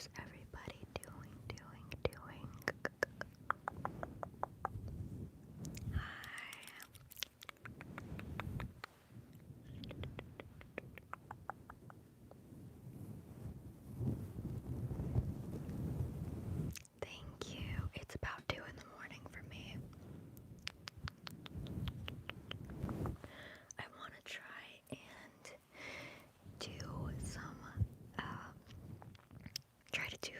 is everybody doing? Hi. Thank you. It's about 2 in the morning for me. I want to try and do some, try to do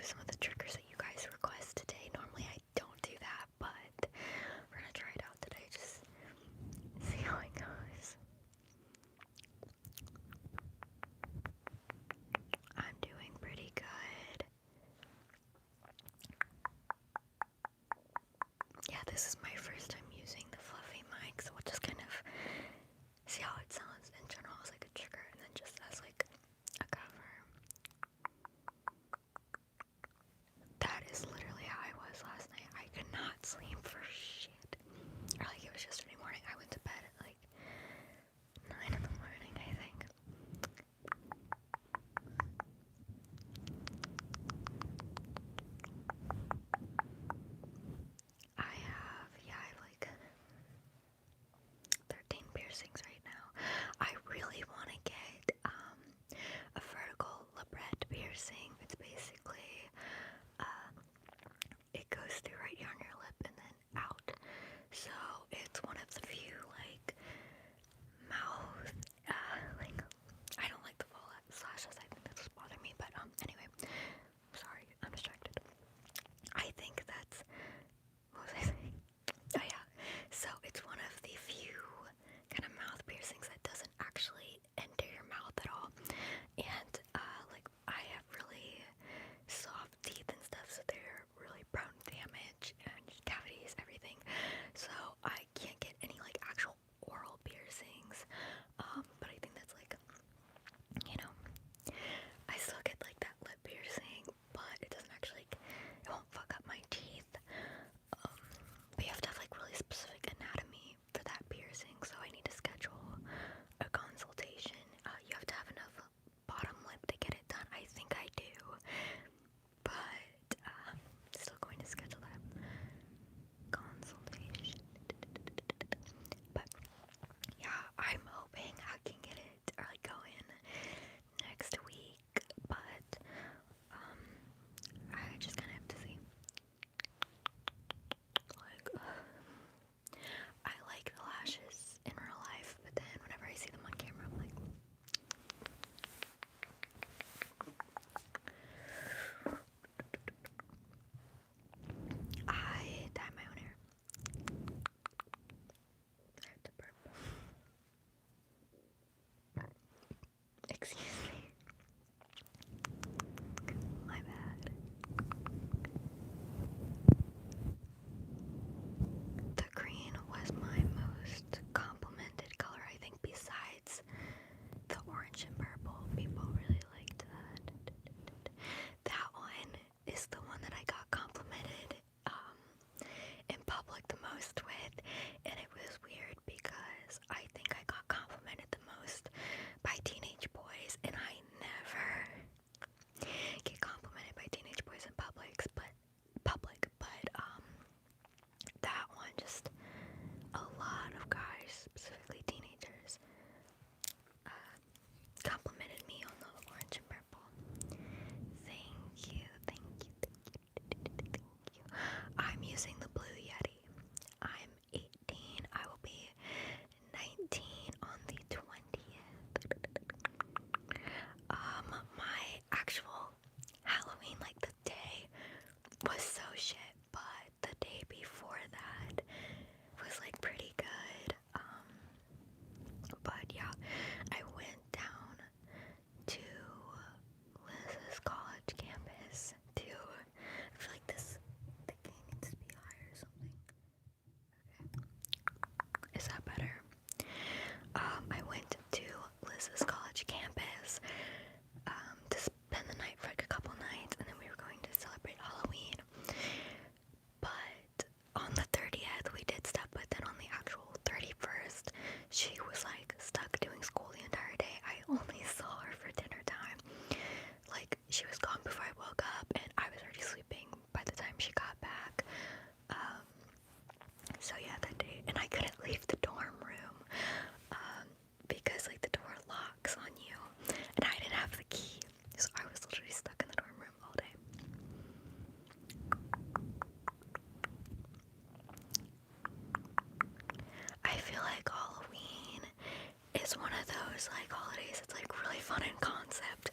knows, like, holidays, it's like really fun in concept,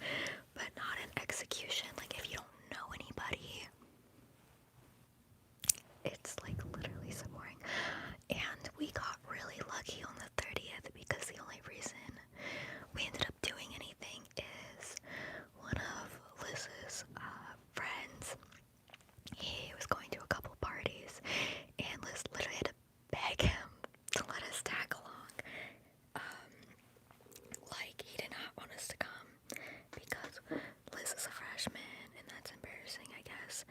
but not in execution. Like, if you don't know anybody, it's like literally so boring. And we got really lucky on the 30th because the only reason we ended up doing anything is one of Liz's friends, he was going to a couple parties, and Liz literally had to beg him to let us tag along. Like, he did not want us to come because Liz is a freshman, and that's embarrassing, I guess.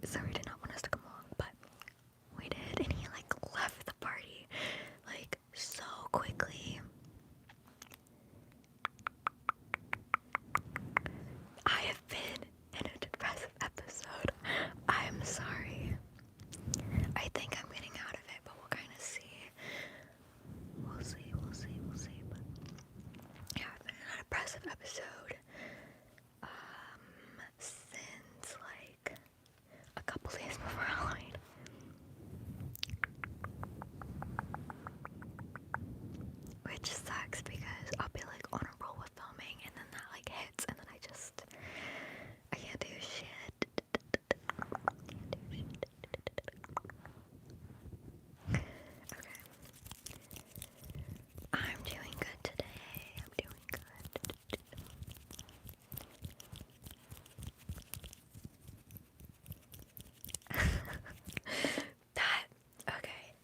So he did not want us to come along, but we did, and he, like, left the party, like, so quickly. I have been in a depressive episode. I'm sorry. I think I'm getting out of it, but we'll kind of see. We'll see. But yeah, I've been in a depressive episode since like a couple days before Halloween. Which sucks because I'll be like on a roll with filming and then that like hits and then I can't do shit. Okay. I'm doing good today. I'm doing good.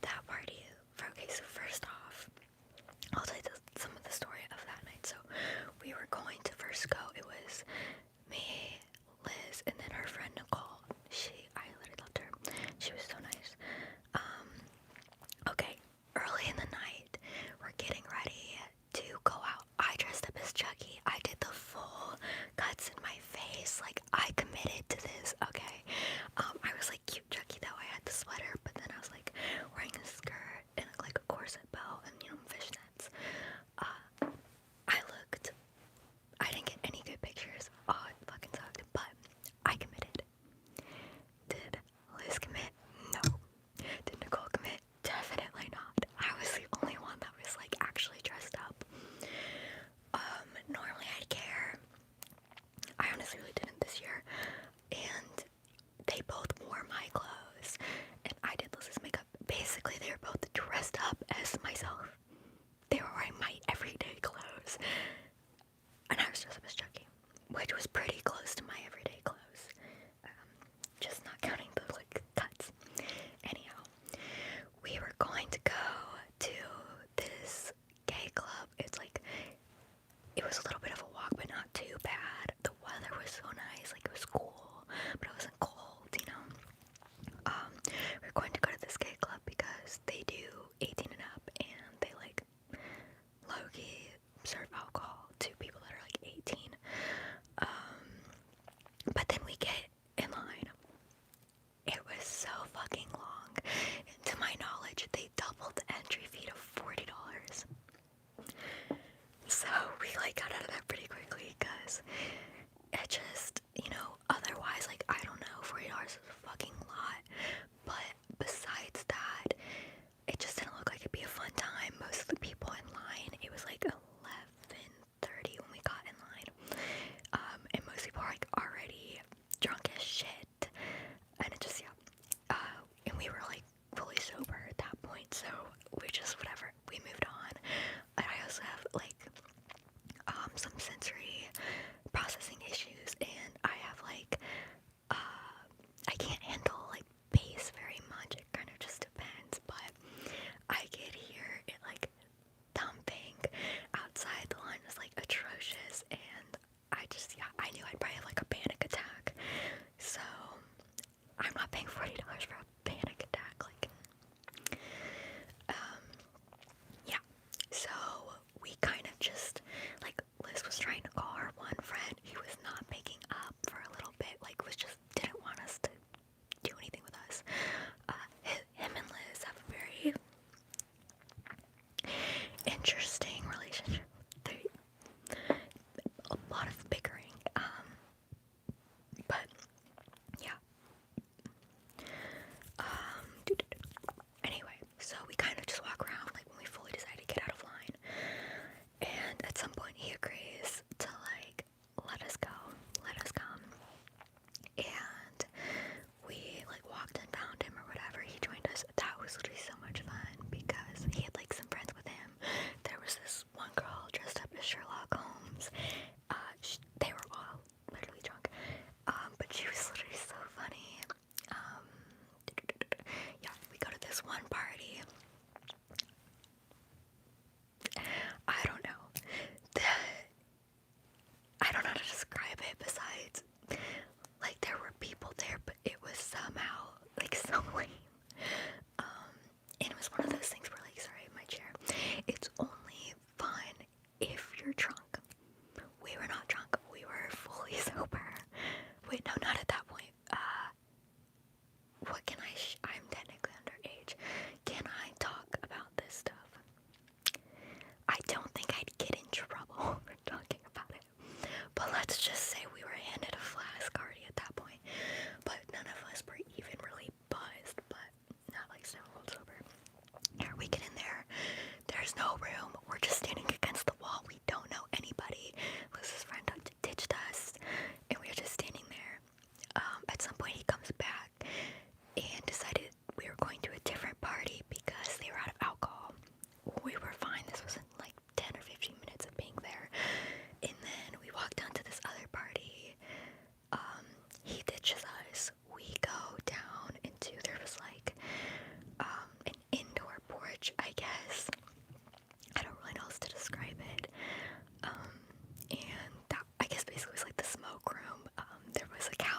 That party. Okay, so first off, I'll tell you some of the story of that night. So we were going to first go. It was me, Liz, and then her friend Nicole. I literally loved her. She was so nice. Okay, early in the night, we're getting ready to go out. I dressed up as Chucky. I did the full cuts in my face. Like, I committed to this, okay? I was like cute Chucky though. I had the sweater, but then I was like wearing a skirt and like a corset belt and, you know, fishnets. I didn't get any good pictures. Oh, it fucking sucked. But I committed. Did Liz commit? No. Did Nicole commit? Definitely not. I was the only one that was like actually dressed up. Normally I'd care. I honestly really didn't this year. And they both wore my clothes. And I did Liz's makeup. Basically, they were both dressed up as myself. They were wearing my everyday clothes. And I was dressed up as Chucky, which was pretty close to my everyday clothes. Just not counting the like cuts. Anyhow, we were going to go to this gay club. It was a little bit of a walk, but not too bad. The weather was so nice, like it was cool, but it wasn't cold, you know. We were going to go to this gay club because they do 18 and up, and they like low-key serve alcohol to people that are like 18. But then we get in line. It was so fucking long. And to my knowledge, they doubled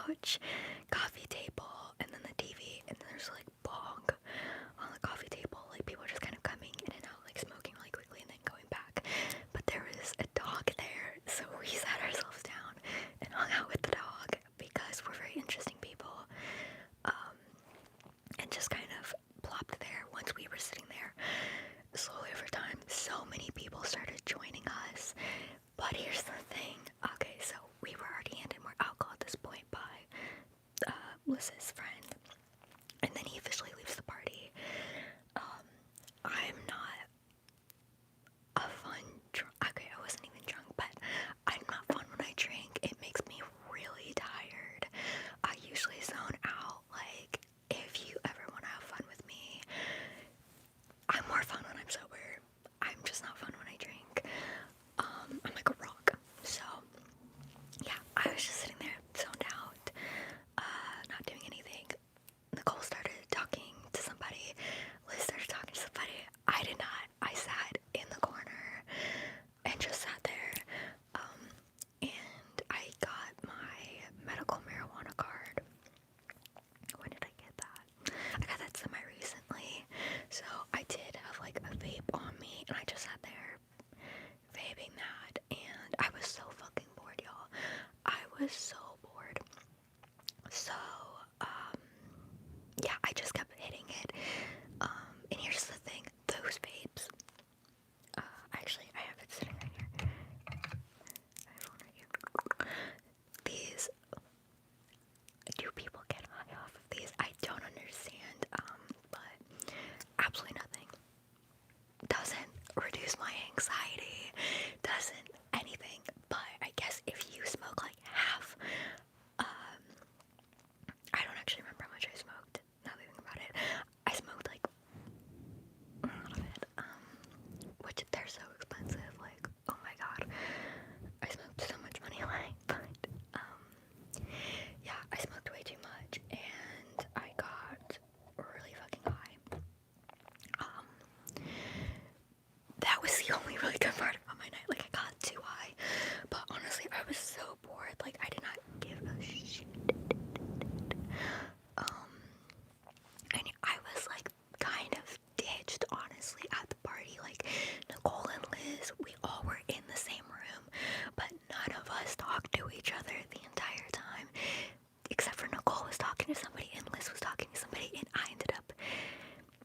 couch, coffee table, and then the TV, and then there's like bong on the coffee table. Like people just kind of coming in and out, like smoking really quickly and then going back. But there was a dog there, so we sat ourselves down and hung out with the dog because we're very interesting people. And just kind of plopped there once we were sitting there. Slowly over time, so many people started joining us. But here's the thing. Okay, so we were already handed more alcohol at this point by Liz's friend. And then he officially leaves the party. I'm not a fun drunk. Okay, I wasn't even drunk, but I'm not fun when I drink. It makes me really tired. I usually zone out. Like, if you ever want to have fun with me, I'm more fun when I'm sober. I'm just not fun when I drink. I'm like a rock. So, yeah, I was just sitting there, zoned out, not doing anything. Nicole started talking to somebody. Liz started talking to somebody. I did not. I sat in the corner and just sat there. And I got my medical marijuana card. When did I get that? I got that semi-recently. So I did have like a vape on me, and I just sat there vaping that, and I was so fucking bored, y'all. I was so bored. So, yeah, I just kept hitting it. And here's the thing, those vapes, actually, I have it sitting right here. I have one right here. These, do people get high off of these? I don't understand, but absolutely nothing. Doesn't reduce my anxiety, doesn't anything, but I guess if you smoke like half, I don't actually remember how much I smoked, now that I think about it. I smoked like a lot of it, which they're so expensive, like, oh my god, I smoked so much money away, but, yeah, I smoked way too much, and I got really fucking high. That was the only really good part about my night. Like, I got too high, but honestly, I was so bored. Like, I did not give a shit. And I was like kind of ditched, honestly, at the party. Like, Nicole and Liz, we all were in the same room, but none of us talked to each other the entire time, except for Nicole was talking to somebody and Liz was talking to somebody, and I ended up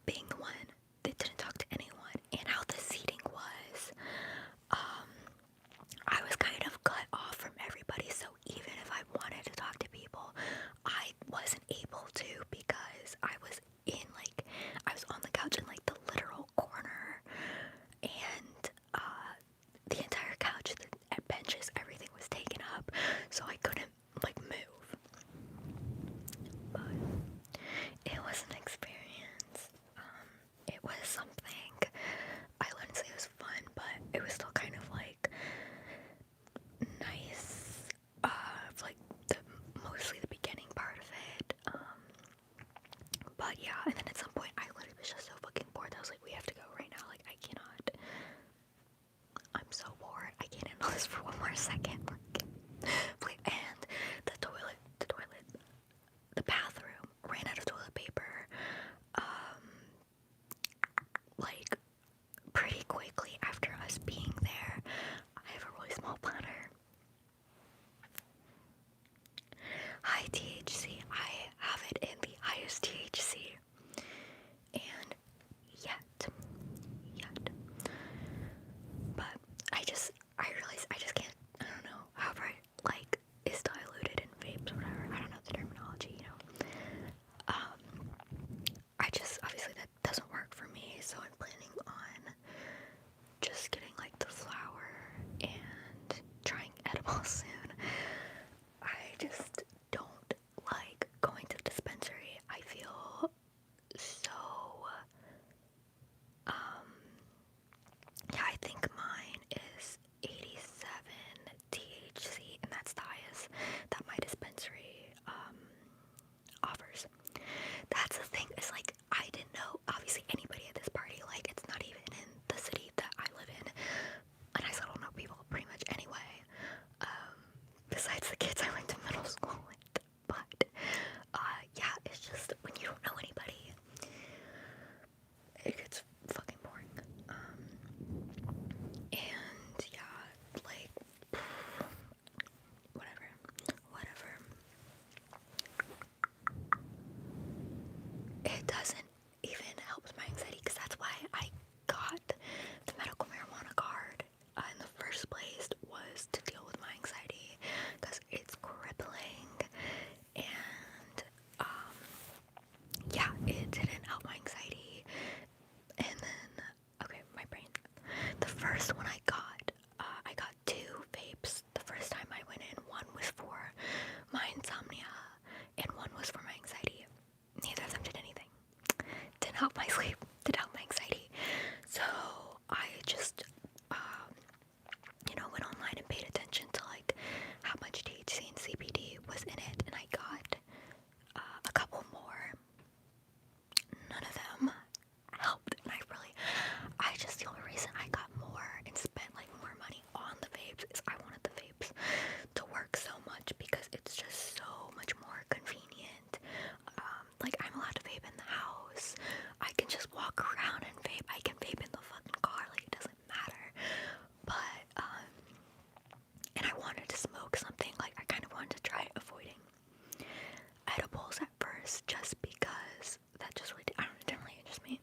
being the one that didn't talk to anyone. And how the seating was, I was kind of cut off from everybody, so even if I wanted to talk to people, I wasn't able to because I was on the couch in like the literal corner, and the entire couch, the benches, everything was taken up, so I couldn't like move. But it doesn't even help with my anxiety, because that's why I got the medical marijuana card in the first place, was to deal with my anxiety, because it's crippling. And yeah, it didn't help my anxiety. And then, okay, my brain. The first one I got 2 vapes the first time I went in. One was for my insomnia, and one was for my anxiety. Neither of them did anything. Didn't help my sleep, didn't help my anxiety. So I just, went online and paid attention to like how much THC and CBD was in it, and I got a couple more. None of them helped, and the only reason I got more and spent like more money on the vapes is I wanted the vapes to work so much, because it's just so much more convenient. Like, I'm allowed to vape in the house. I can just walk around and vape. I can vape in the fucking car. Like, it doesn't matter. But, and I wanted to smoke something. Like, I kind of wanted to try avoiding edibles at first, just because that just really, it didn't really interest me.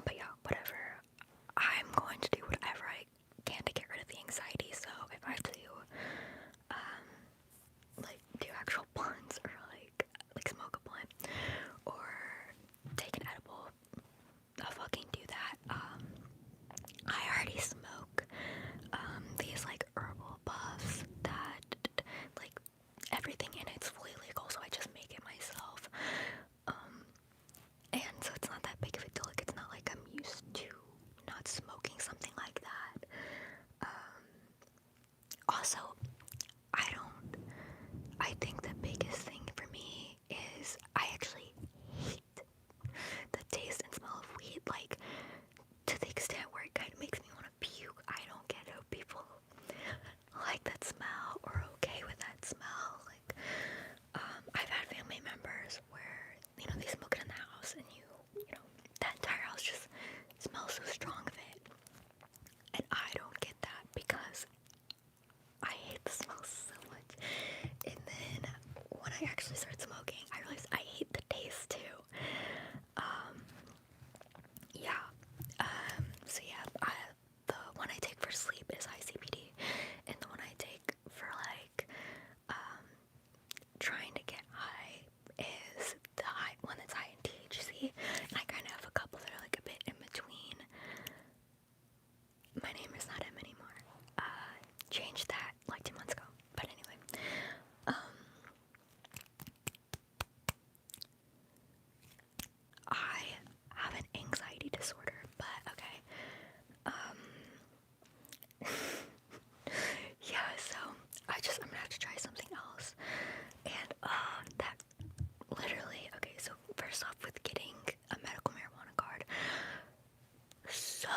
But yeah, whatever. I'm going to do whatever I can to get rid of the anxiety. So if I have to like do actual blunts, or like smoke a blunt, or take an edible, I'll fucking do that. I already smoke these like herbal puffs that like everything in it's fully legal, so I just make it myself. And so it's not that big of a deal. Like, it's not like I'm used to not smoking something like that. Also, I think the biggest thing for me is I actually hate the taste and smell of weed, like, to the extent where it kind of makes me want to puke. I don't get how people like that smell or okay with that smell. Like, I've had family members where, they smoke it in the house, and that entire house just smells so strong of it. And I don't get that, because I hate the smell so much. And then when I actually started smoking, I realized I hate the taste too. So yeah, the one I take for sleep is high CBD, and the one I take for like trying to get high is the one that's high in THC. And I kind of have a couple that are like a bit in between. My name is not M anymore. Changed that like 2 months ago. But anyway, I have an anxiety disorder, but okay. Yeah, so I'm gonna have to try something else. And that literally, okay, so first off, with getting a medical marijuana card, so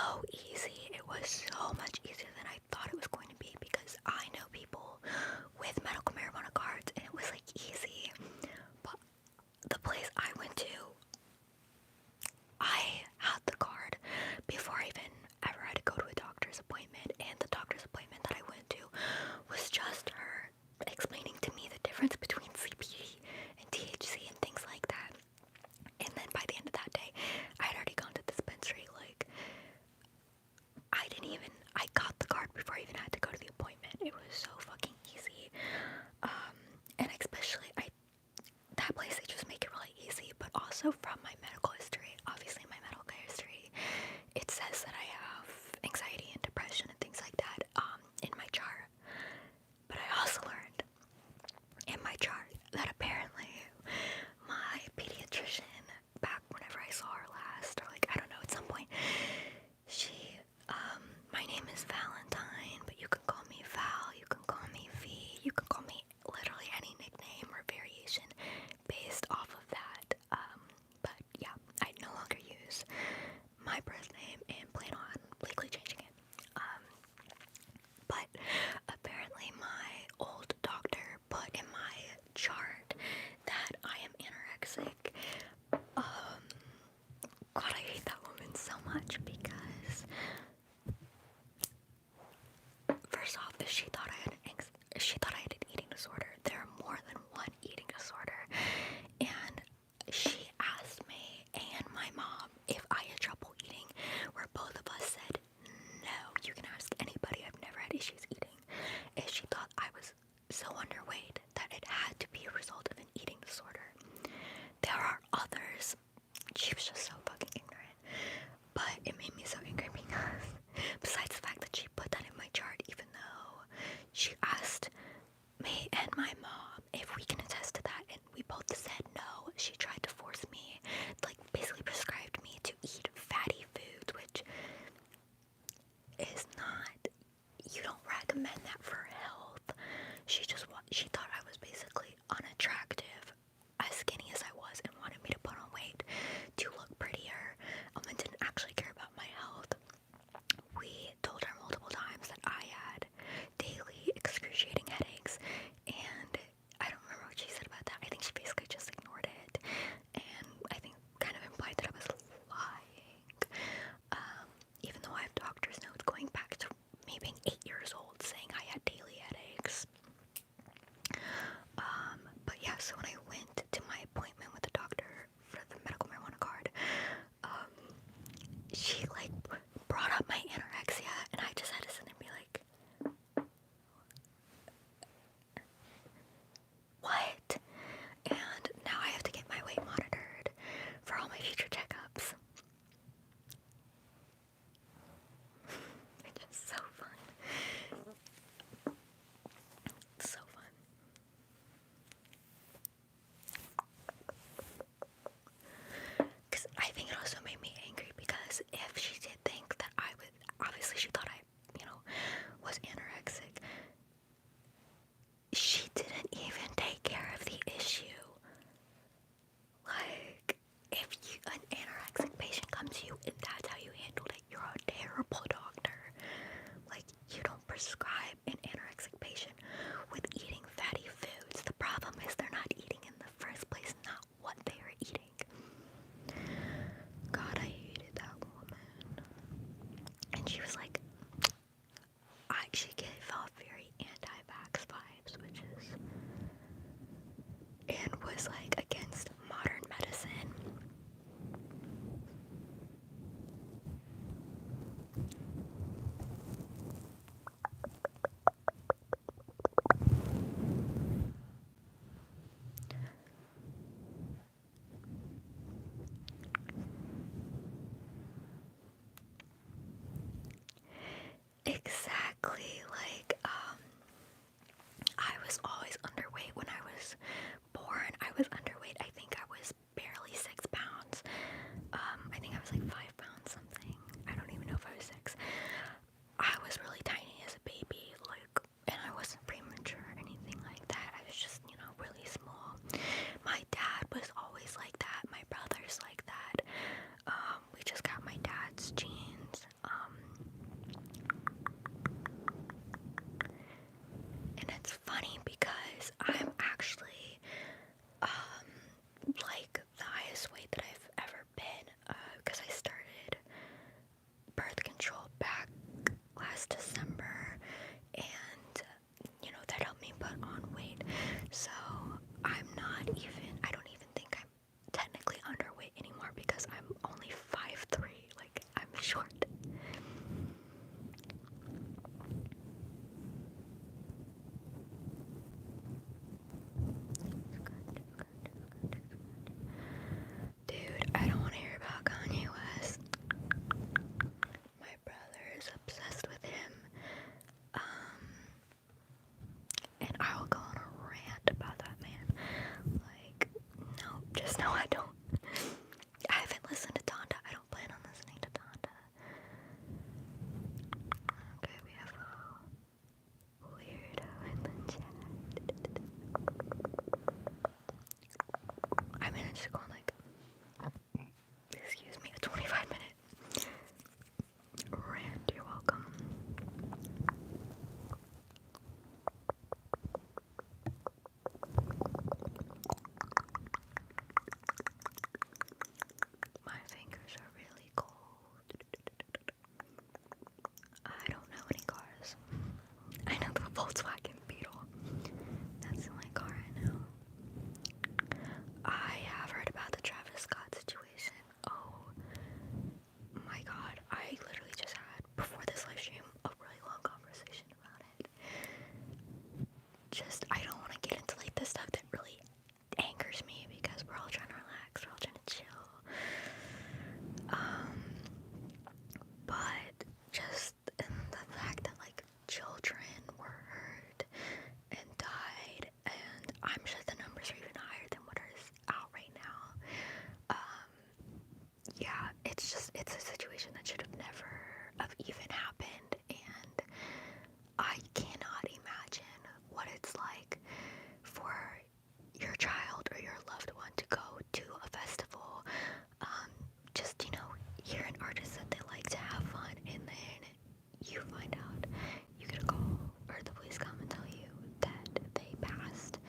easy. It was so much easier than I thought it was going to be, because I know people with medical marijuana cards, and it was like easy. But the place I went to, I had the card before I even ever had to go to a doctor's appointment, and the doctor's appointment that I went to was just her explaining to me the difference between CBD and THC and things like that. And then by the end of that day, I had already gone to the dispensary. Like, I got the card before I even had to go to the appointment. It was so fucking easy. And especially, that place, they just make it really easy. But also from my medical history, obviously my medical history, it says that I have anxiety and depression and things like that in my chart. But I also learned in my I'm sure the numbers are even higher than what is out right now. Yeah, it's a situation that should have never have even happened, and I cannot imagine what it's like for your child or your loved one to go to a festival, just, hear an artist that they like to have fun, and then you find out, you get a call, or the police come and tell you that they passed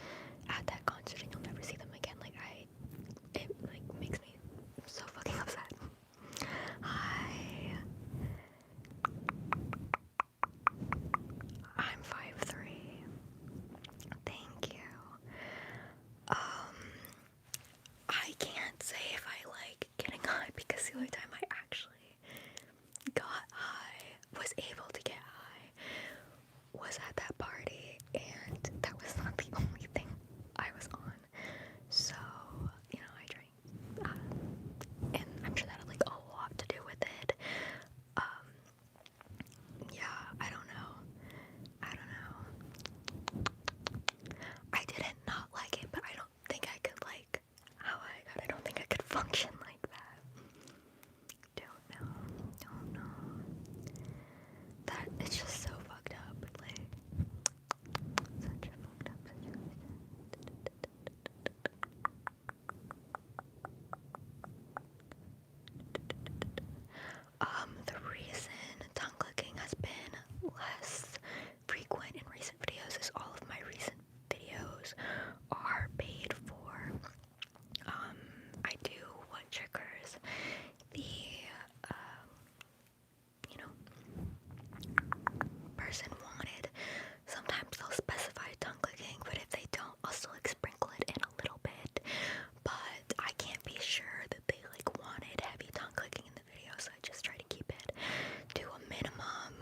at that concert and you'll never see them again. It makes me so fucking upset. Hi. I'm 5'3". Thank you. I can't say if I like getting high, because the only time I actually got high, was able to get high, was at that party, and that was not the only thing I was on. So, I drank, and I'm sure that had like a lot to do with it. Yeah, I don't know. I didn't not like it, but I don't think I could like how I got. I don't think I could function like that. Don't know. That it's just so fucked up. Like, such a fucked up situation. The reason tongue clicking has been less frequent in recent videos is all of my recent videos are paid for. I do what triggers the, person wanted. Sometimes they'll specify tongue clicking, but if they don't, I'll still sprinkle it in a little bit. But I can't be sure that they wanted heavy tongue clicking in the video, so I just try to keep it to a minimum.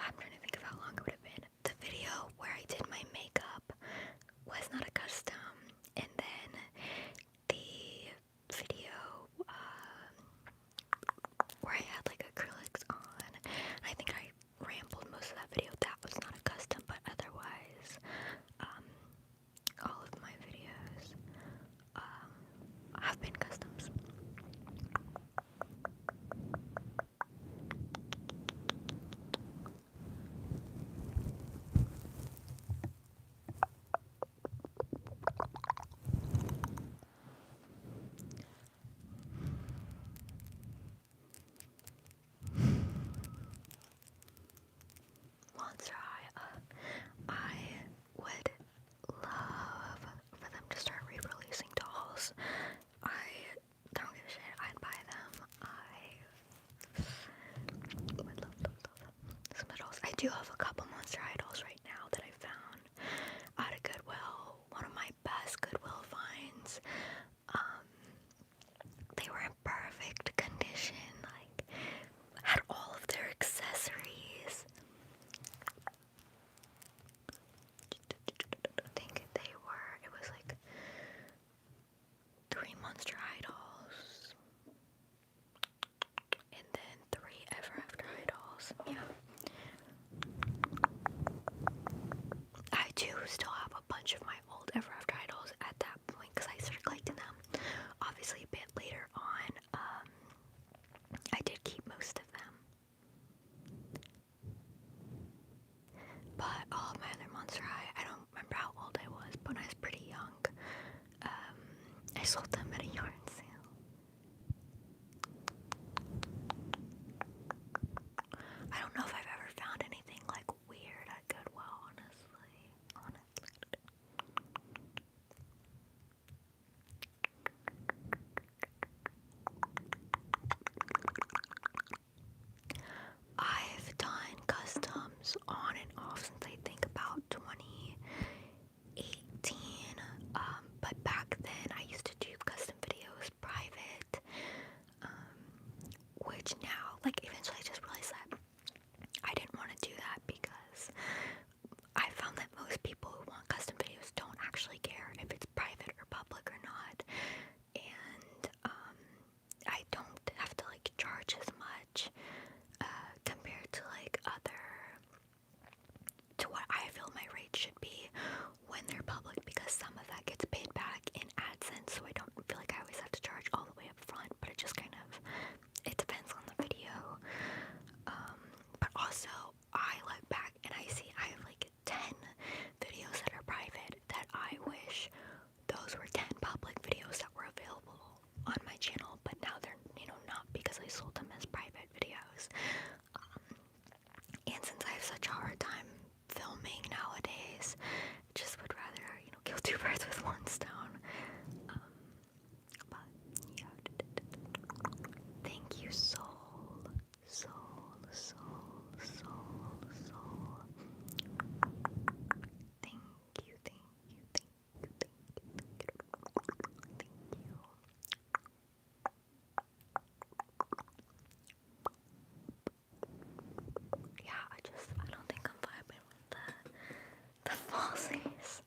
I'm trying to think of how long it would have been. The video where I did my makeup was not a custom, and then the video where I had like acrylics on, I think I rambled most of that video. That was not a custom, but otherwise, all of my videos have been customs. Monster High, I would love for them to start re-releasing dolls. I don't give a shit. I'd buy them. I would love some dolls. I do have a couple Monster High dolls right now that I found out of Goodwill. One of my best Goodwill finds. They were in perfect condition. Like, had all of their accessories. I think it was like 3 Monster High dolls, and then 3 Ever After High dolls. Yeah. I do still have a bunch of my old Ever After High dolls at that point because I started collecting them. Obviously, a bit later on, I did keep most of them. But all of my other Monster High, I don't remember how old I was, but when I was pretty young, I sold them at a yard sale. I don't know if I've ever found anything like weird at Goodwill, honestly. I've done customs on and off since I think about 2018, but back then I used to do custom videos private, which now, like, eventually I just realized that I didn't want to do that because I found that most people who want custom videos don't actually care if it's private or public or not, and I don't have to like charge as much compared to like to what I feel my rate should be when they're public, because some of that gets paid back in AdSense, so I don't feel like I always have to charge all the way up front, but it just kind of, it depends on the video. But also, I look back and I see I have like 10 videos that are private that I wish those were 10 public videos that were available on my channel, but now they're, not, because I sold them as private videos. And since I have such a hard time filming nowadays, just would rather, kill 2 birds with 1 stone. But yeah, thank you, soul. Thank you. Yeah, I don't think I'm vibing with the falsies.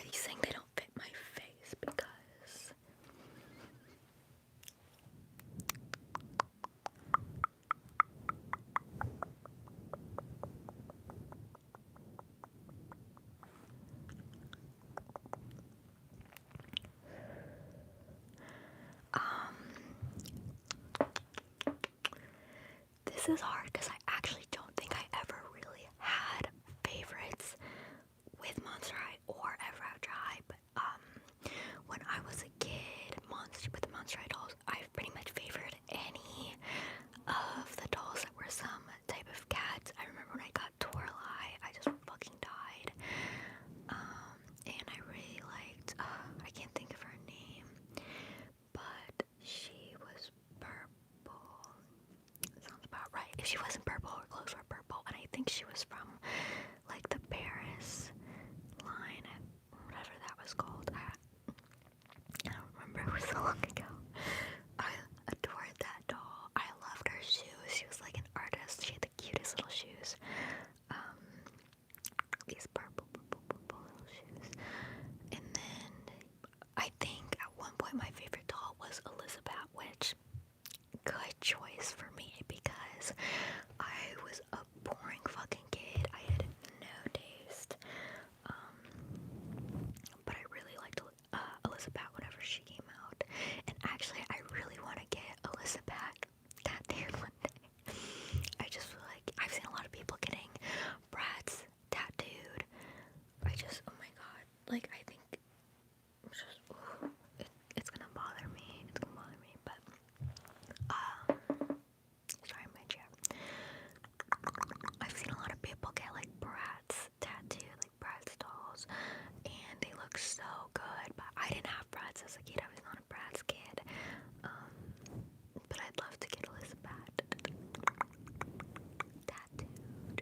are these saying they don't fit my face? Because this is hard because I actually don't think I ever really had favorites with Monster High or Ever After High, but when I was a kid, with the Monster High dolls, I pretty much favored any of the dolls that were some type of cats. I remember when I got Toralei, I just fucking died. And I really liked, I can't think of her name, but she was purple. Sounds about right. If she wasn't purple, her clothes were purple, and I think she was from like the Paris line, whatever that was called. I don't remember. It was so long ago. I adored that doll. I loved her shoes. She was like an artist. She had the cutest little shoes. These purple little shoes. And then I think at one point my favorite doll was Elizabeth, which good choice for me because I was a boring fucking kid. I had no taste. But I really liked Elizabeth whenever she came out. And actually, I really want to get Elizabeth tattooed one day. I just feel like I've seen a lot of people getting Bratz tattooed. Oh my god, like I think it's gonna bother me. It's gonna bother me, but sorry, my chair. I've seen a lot of people get like Bratz tattooed, like Bratz dolls, and they look so good. But I didn't have Bratz as a kid. I was not a Bratz kid. But I'd love to get Elizabeth tattooed.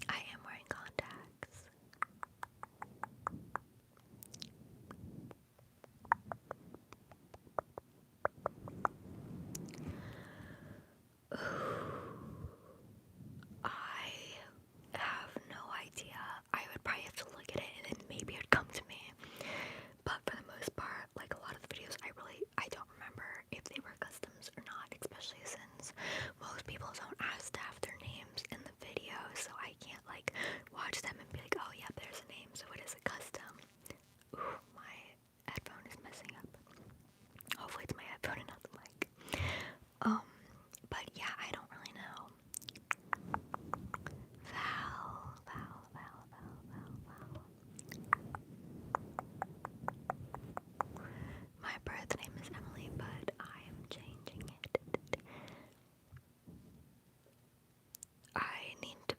I am wearing contacts. I have no idea. I would probably have to look at it and then maybe it'd come to me. But for the most part, like a lot of the videos, I don't remember if they were customs or not, especially since most people don't ask to have their names in the video, so I can't like watch them and be like, oh yeah, there's a name, so it is a custom. Ooh, my headphone is messing up. Hopefully it's my headphone and not the mic. But yeah, I don't really know. Val. My birth name is Emily, but I am changing it.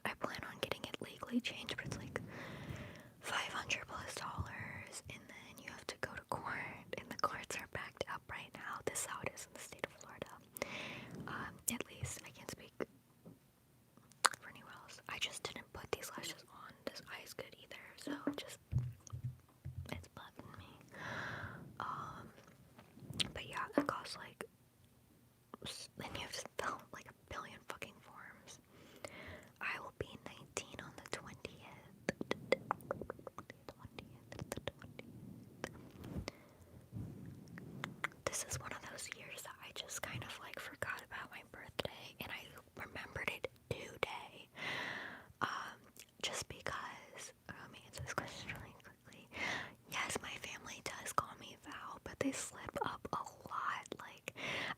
I plan on getting it legally changed, but it's like $500 plus, and then you have to go to court, and the courts are backed up right now. This is how it is in the state of Florida. At least I can't speak for anywhere else. I just didn't put these lashes on. This eye is good either, so it's bugging me. But yeah, it costs like, then you have to fill like a billion fucking forms. I will be 19 on the 20th. This is one of those years that I just kind of like forgot about my birthday, and I remembered it today. Just because, let me answer this question really quickly. Yes, my family does call me Val, but they slip up a lot. Like,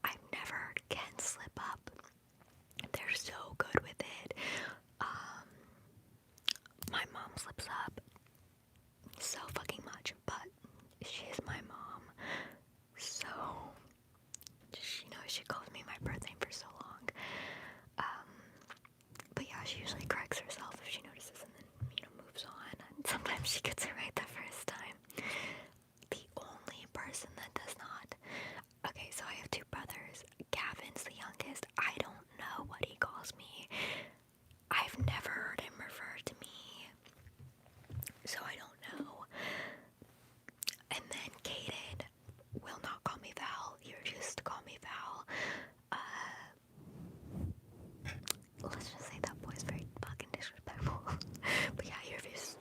I've never heard Ken slip up. They're so good with it. My mom slips up so fucking much, but she is my mom, so she calls me my birth name for so long. But yeah, she usually corrects herself if she notices and then, moves on. And sometimes she gets it right the first time. The only person that does not. Okay, so I have two brothers. Gavin's the youngest. I don't know what he calls me. I've never heard him refer to me, so I don't know. And then Kaden will not call me Val. He refuses to call me Val. Let's just say that boy's very fucking disrespectful. But yeah, he refuses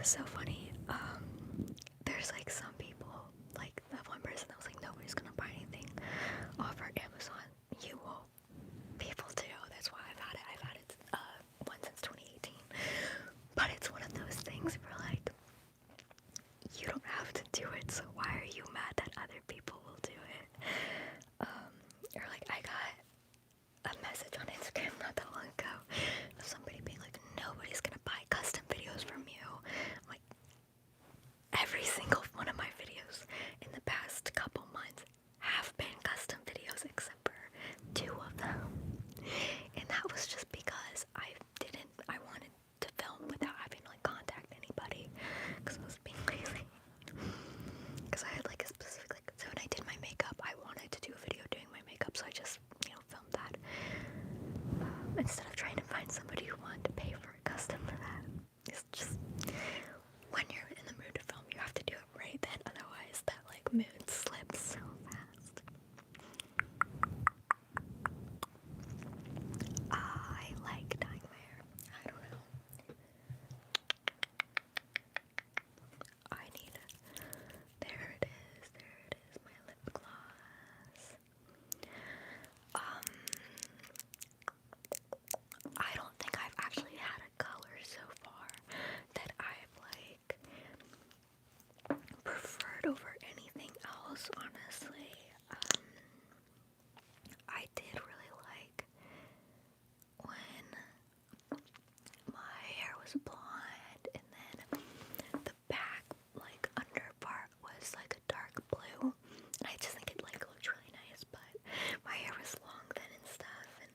was so funny. There's like some people, like that one person that was like, nobody's gonna buy anything off our Amazon. You will. People do. That's why I've had it. I've had it one since 2018. But it's one of those things where like, you don't have to do it, so why are you mad that other people will do it? Or like, I got a message on Instagram not that long ago of somebody being like, nobody's gonna buy custom videos from you. I'm like, every single one of my videos in the past couple months have been custom videos except for 2 of them. And that was just because I wanted to film without having to like contact anybody because I was being lazy. Because I had like a specific, like, so when I did my makeup, I wanted to do a video doing my makeup, so I just, filmed that. Instead of trying to find somebody who wanted to pay for a custom for that. It's just, when you're in the mood to film, you have to do it right then, otherwise that like mood slips so fast. I like dyeing my hair. I don't know. There it is, my lip gloss. I don't think I've actually had a color so far that I've like preferred over anything else, honestly. I did really like when my hair was blonde and then the back, like, under part was like a dark blue. And I just think it like looked really nice, but my hair was long then and stuff, and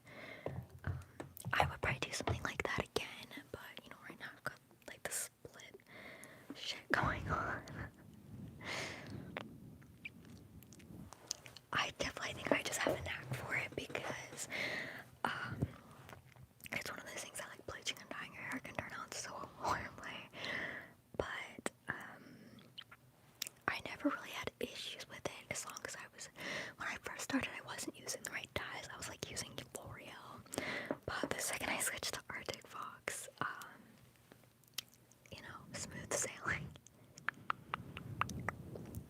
I would probably do something like that again, but right now I've got like the split shit going on. I definitely think I just have a knack for it because it's one of those things that like bleaching and dyeing your hair can turn out so horribly, but I never really had issues with it as long as when I first started I wasn't using the right dyes. I was like using L'Oreal, but the second I switched to Arctic Fox, smooth sailing.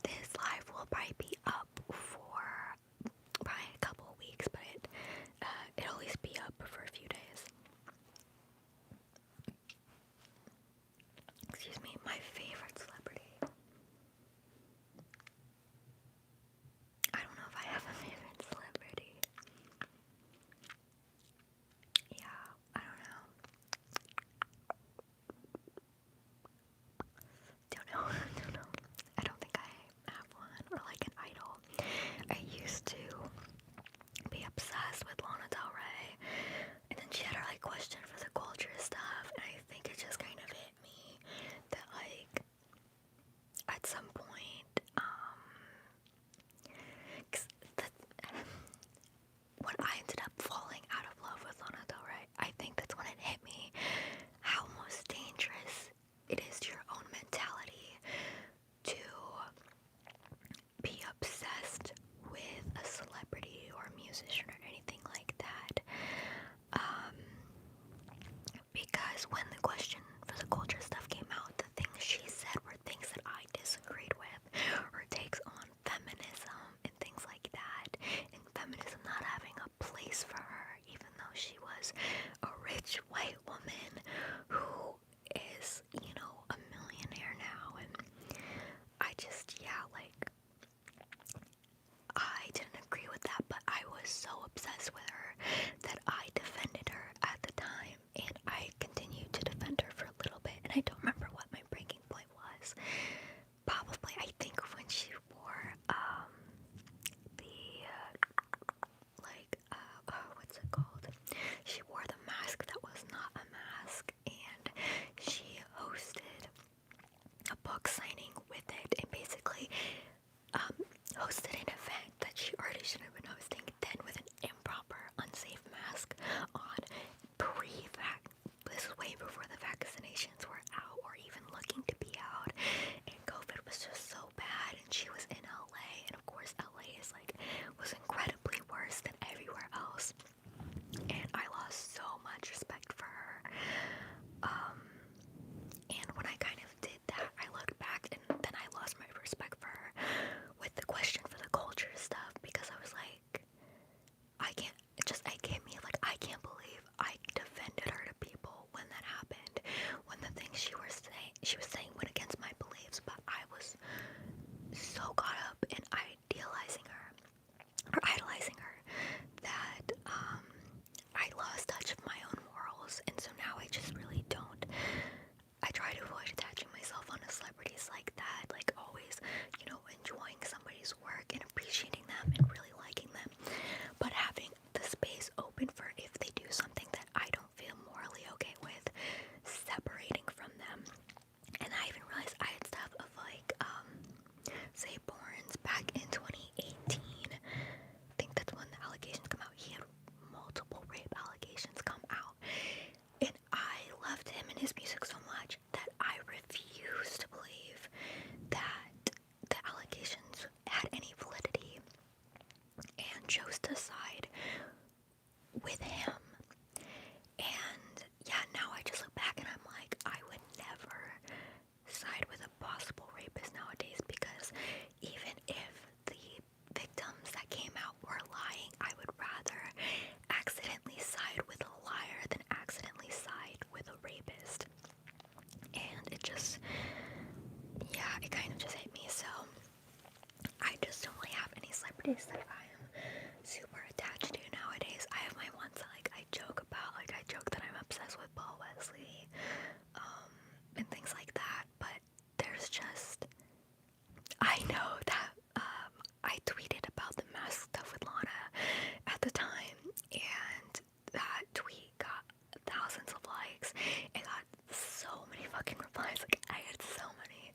This live will probably be up for probably a couple of weeks, but it'll at least be up for a few days. Excuse me, my favorite celebrity. I don't know if I have a favorite celebrity. Yeah, I don't know. Don't know. I don't think I have one, or like an idol. I used to be obsessed with Lana Del Rey, and then she had her like question for the culture stuff, and I think it just kind of hit me that like at some point, when I ended up falling out of love with Lana Del Rey, I think that's when it hit me how most dangerous it is to your own mentality to be obsessed with a celebrity or a musician or anything like that. Because when the question for the culture stuff came out, the things she said were things that I disagreed with. Her takes on feminism and things like that, and feminism not having a place for her, even though she was a rich white woman who is, a millionaire now. And I just, I didn't agree with that, but I was so obsessed with her that I defended her at the time, and I continued to defend her for a little bit, and I don't remember what my breaking point was. Probably, I think when she wore, what's it called? She wore the mask that was not a mask, and she hosted a book signing with it, and basically, hosted an event that she already should have been hosting, then with an improper, unsafe mask on this is way before the vaccinations were out or even looking to be out, and COVID was just so bad, and she was in LA, and of course LA was incredibly worse than everywhere else, and I lost so much respect for her. And when I kind of did artist that I am super attached to nowadays. I have my ones that like I joke about, like I joke that I'm obsessed with Paul Wesley, and things like that, but there's just, I know that I tweeted about the mask stuff with Lana at the time, and that tweet got thousands of likes. It got so many fucking replies. Like, I had so many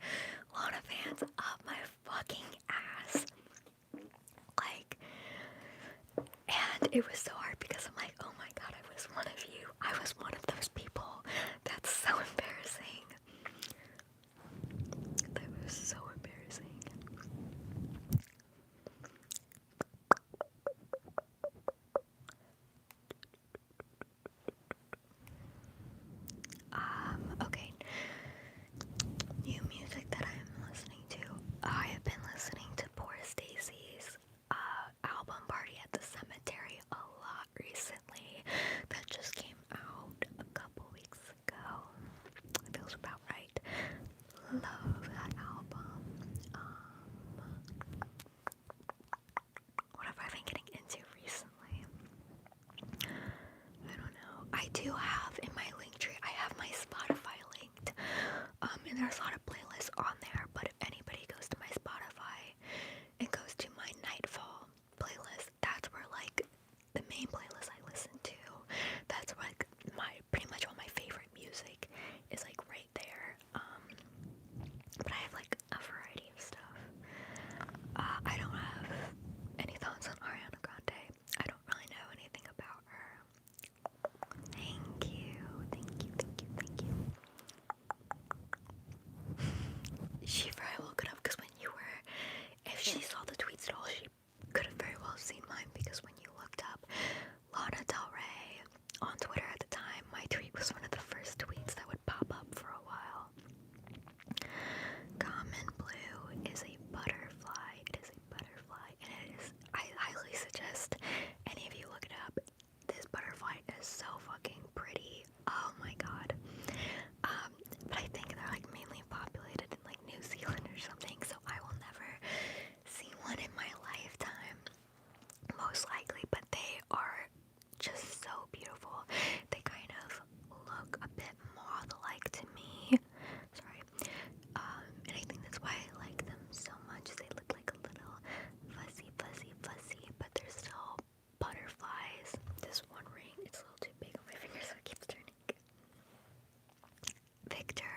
Lana fans up my fucking ass. Like, and it was so hard because I'm like, oh my god, I was one of you. I was one of those people. That's so embarrassing. That was so embarrassing. Okay. New music that I'm listening to. I have been listening to Poor Stacy's album Party at the Cemetery a lot recently. That just came out a couple weeks ago. It feels about right. Love that album. What have I been getting into recently? I don't know. I do have in my link tree, I have my Spotify linked. And there's a lot of playlists on there, but if anybody goes to my Spotify and goes to my Nightfall playlist, that's where like the main playlist I listen to. That's where, like pretty much all my favorite music is like right there. But I have like a variety of stuff. I don't have any thoughts on Ariana Grande. I don't really know anything about her. Thank you. She very well could have, because when you were, if she saw the tweets at all, she could have very well seen mine, because when you looked up Lana Del Rey on Twitter at the time, my tweet was one of the first tweets that would pop up for a while. Common blue is a butterfly. It is a butterfly, and it is, I highly suggest any of you look it up. This butterfly is so fucking pretty. Oh my god. But I think they're like mainly populated in like New Zealand or something, so I will never see one in my lifetime, most likely, but they are just so beautiful. They kind of look a bit moth-like to me. Sorry. And I think that's why I like them so much. They look like a little fuzzy, but they're still butterflies. This one ring, it's a little too big on my finger, so it keeps turning. Victor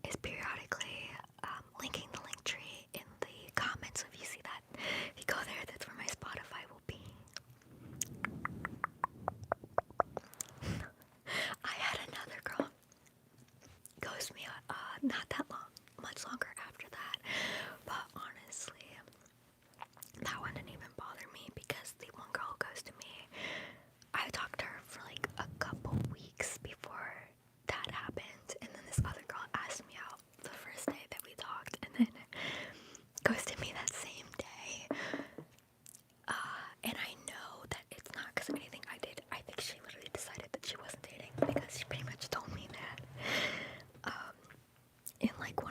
is periodically linking the link tree in the comments, so if you see that, if you go there, that's where my Spotify will be. I had another girl ghost me not that long, much longer after that, but honestly, that one didn't even bother me, because the one girl ghosted me. I talked to her for like a couple weeks before that happened, and then this other girl asked me out the first day that we talked, and then ghosted me that same day. And I know that it's not because of anything I did. I think she literally decided that she wasn't dating, because she pretty much told me that in like one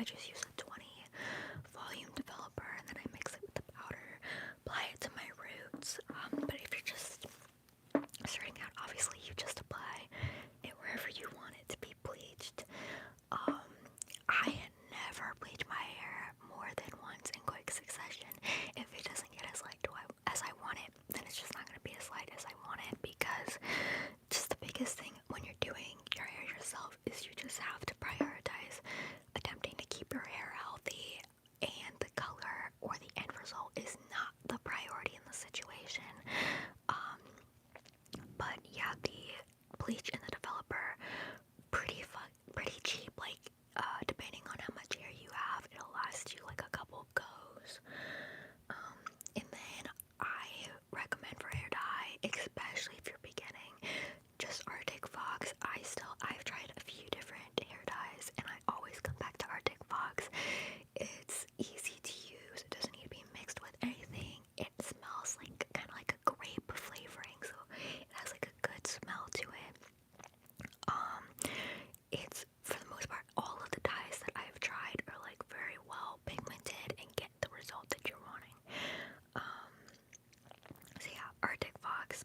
I just use a 20 volume developer, and then I mix it with the powder, apply it to my roots. But if you're just starting out, obviously you just apply it wherever you want it to be bleached. I never bleach my hair more than once in quick succession. If it doesn't get as light as I want it, then it's just not going to be as light as I want it, because just the biggest thing when you're doing your hair yourself is you just have to prioritize attempting to keep your hair healthy, and the color or the end result is not the priority in the situation. But yeah, the bleach and the developer, pretty cheap, like depending on how much hair you have, it'll last you like a couple goes. And then I recommend for hair dye, especially if you're beginning, just Arctic Fox. I've tried a few different hair dyes, and I always come back to Arctic Fox. It's easy to use. It doesn't need to be mixed with anything. It smells like kind of like a grape flavoring, so it has like a good smell to it. It's, for the most part, all of the dyes that I've tried are like very well pigmented and get the result that you're wanting. So yeah, Arctic Fox,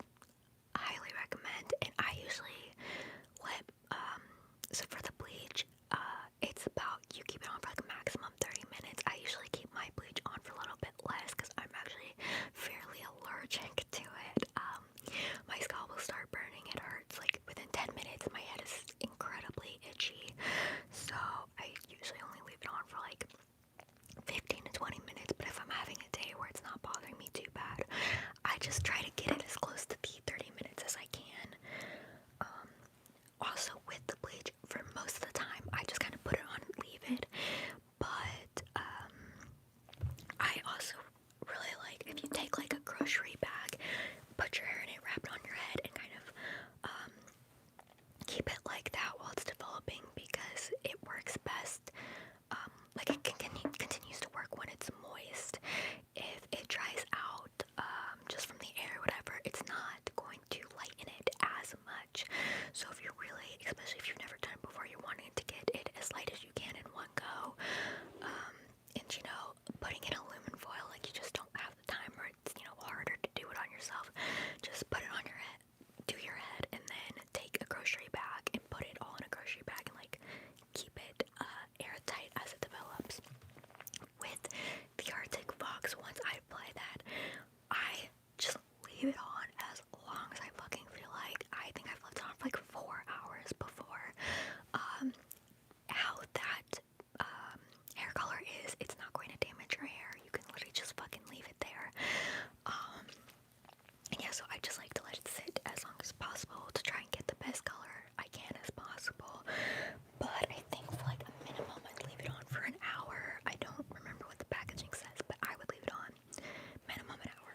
highly recommend. And I usually so for the bleach, it's about, you keep it on for like a maximum 30 minutes. I usually keep my bleach on for a little bit less because I'm actually fairly allergic to it. My scalp will start burning, it hurts like within 10 minutes. My head is incredibly itchy, so I usually only leave it on for like 15 to 20 minutes. But if I'm having a day where it's not bothering me too bad, I just try to get it as close to the 30 minutes as I can. Also with the bleach, for most of the time, I just kind of put it on and leave it. But I also really like if you take like a grocery bag, put your hair in it, wrap it on your head, and kind of keep it like that while it's developing, because it works best. Like it continues to work when it's moist. If it dries out, just from the air or whatever, it's not going to lighten it as much. So if you're really, especially if you've never done it before, you're wanting to get it as light as you can in one go, and putting in aluminum foil, like you just don't have the time, or it's harder to do it on yourself, just put it on your head, do your head, and then take a grocery bag and put it all in a grocery bag and like keep it airtight as it develops. With the Arctic Fox, once I apply that, I just leave it on as long as I fucking feel like. I think I've left it on for like 4 hours before. How that hair color is, it's not going to damage your hair. You can literally just fucking leave it there. And yeah, so I just like to let it sit as long as possible to try and get the best color I can as possible. But I think for like a minimum, I'd leave it on for an hour. I don't remember what the packaging says, but I would leave it on minimum an hour.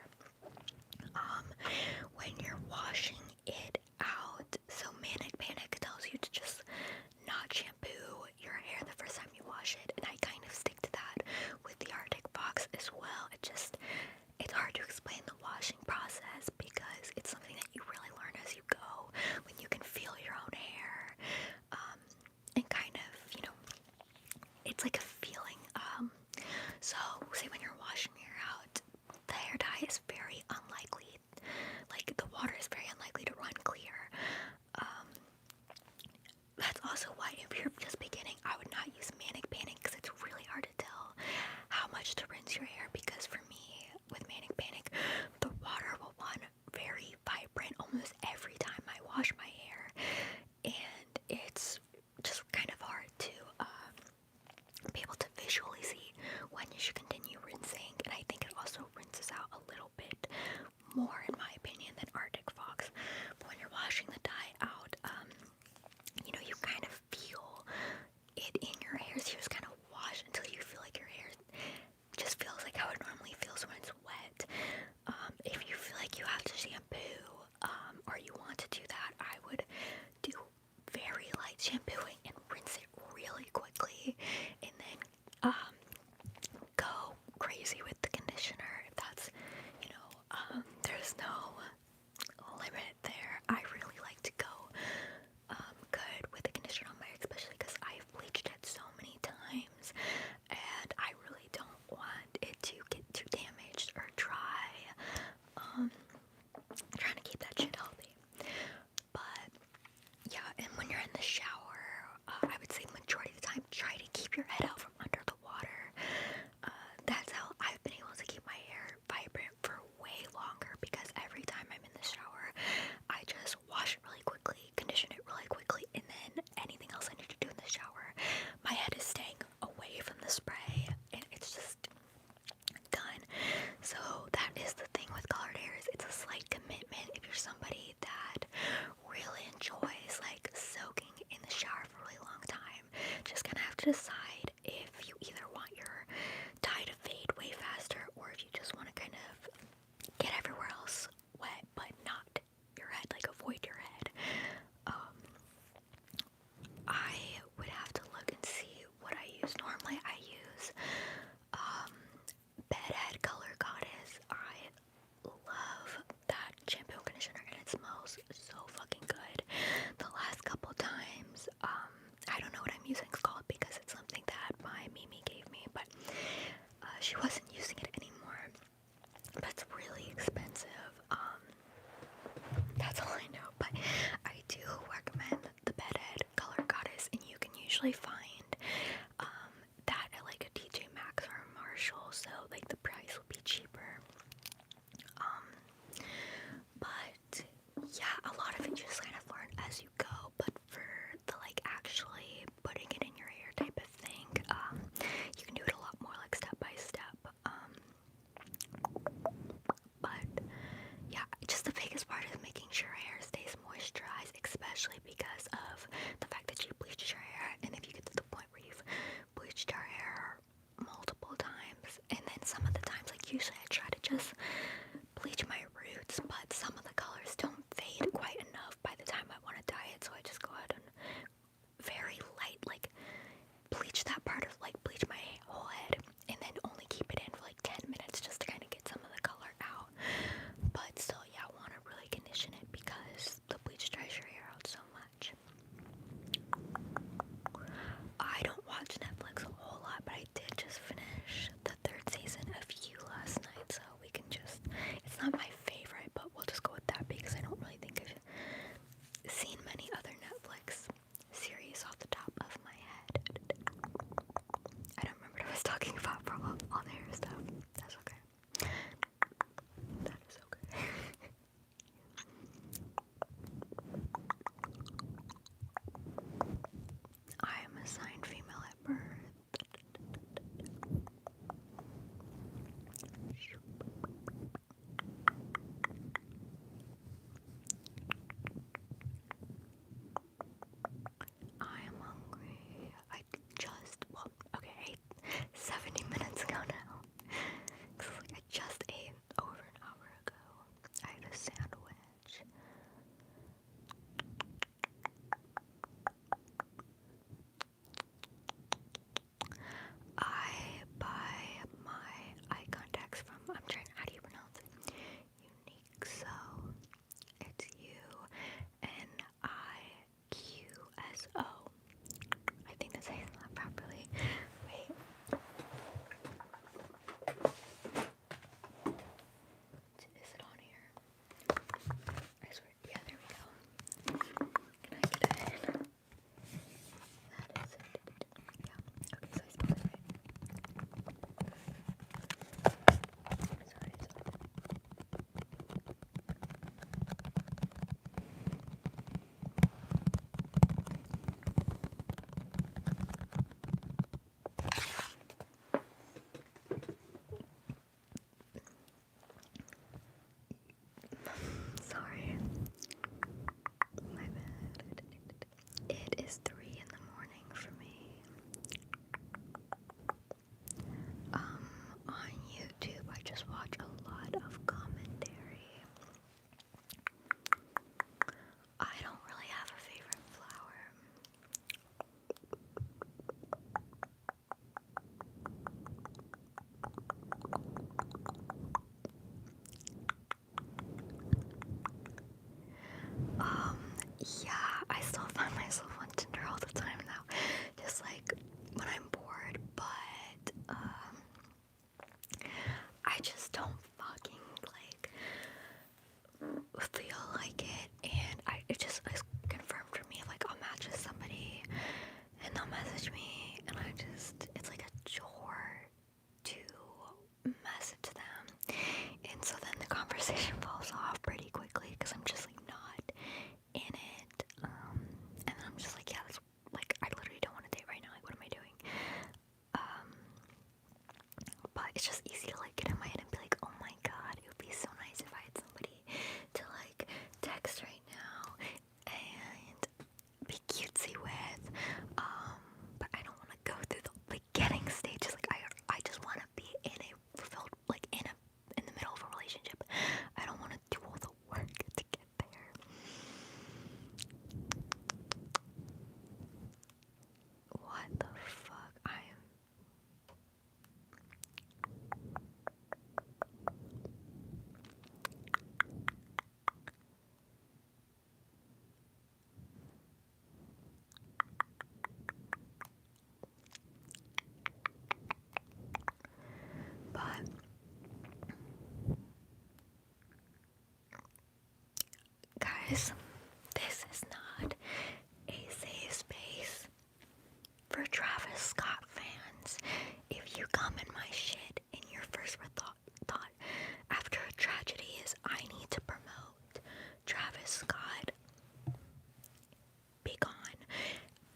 When you're washing it out, so Manic Panic tells you to just not shampoo your hair the first time you wash it, and I kind of stick to that with the Arctic Fox as well. It's hard to explain the washing process because it's something that you really learn as you go, when you can feel your own hair, and kind of, it's like a feeling. So say when you're washing your hair out, the hair dye is very unlikely, like the water is very unlikely to run clear. That's also why if you're just beginning, I would not use Manic Panic, because it's really hard to tell how much to rinse your hair, because for me, with Manic Panic, the water will run very vibrant almost every time I wash my hair, and it's just kind of hard to be able to visually see when you should continue rinsing. And I think it also rinses out a little bit to decide if you either want your dye to fade way faster or if you just want to kind of get everywhere else wet but not your head, like avoid your head. I would have to look and see what I use. Normally I use Bedhead Color Goddess. I love that shampoo and conditioner and it smells so fucking good. The last couple times, I don't know what I'm using it's called because it's something that my Mimi gave me, but she wasn't using it anymore. But it's really expensive. That's all I know, but I do recommend the Bedhead Color Goddess, and you can usually find that at like a TJ Maxx or a Marshall, so like the price will be cheaper. But yeah, a lot of it you just kind of learn as you go, but for the like actually putting it in your hair type of thing, you can do it a lot more like step by step. But yeah, just the biggest part is making sure your hair stays moisturized, especially because of the fact that you bleached your hair, and if you get to the point where you've bleached your hair multiple times, and then some of the times, like usually I try to just bleach my roots, but some of the colors don't fade quite enough by the time I want to dye it, so I just go ahead and very light, like bleach that part of, like bleach my whole head, and then only keep it in for like 10 minutes just to kind of get some of the color out. But still, yeah, I want to really condition it because the bleach dries your hair out so much. I don't watch Netflix a whole lot, but I did just finish the 3rd season of You last night, so we can just, it's not my favorite, but we'll just go with that because I don't really think I've seen many other Netflix series off the top of my head. I don't remember what I was talking about for all the hair stuff. That's okay. That is okay. I am assigned female at birth. I am hungry. I ate 70 minutes ago now. I just ate over an hour ago. I had a sandwich. I buy my eye contacts from, how do you pronounce it? Unique. So it's UNIQSO. I think that's saying that properly. Wait. Is it on here? I swear. Yeah, there we go. Can I get it? That is it. Yeah. Okay, so I spelled it right. Sorry, Sorry. My bad. It is 3 in the morning for me. On YouTube, I just watch a lot of commentary. I don't really have a favorite flower. Yeah, I still find myself on Tinder all the time now, just like when I'm bored, but I just don't fucking like feel like it, and it's confirmed for me, like I'll match with somebody and they'll message me, and it's like a chore to message them, and so then the conversation falls off pretty quickly because I'm just like not in it, and I'm just like, yeah, that's like, I literally don't want to date right now, like what am I doing? But it's just easy to like get in my head and be like, oh my god, it would be so nice if I had somebody to like text right now and be cutesy with, but I don't want to go guys, this is not a safe space for Travis Scott fans. If you come in my shit and your first thought after a tragedy is I need to promote Travis Scott, be gone.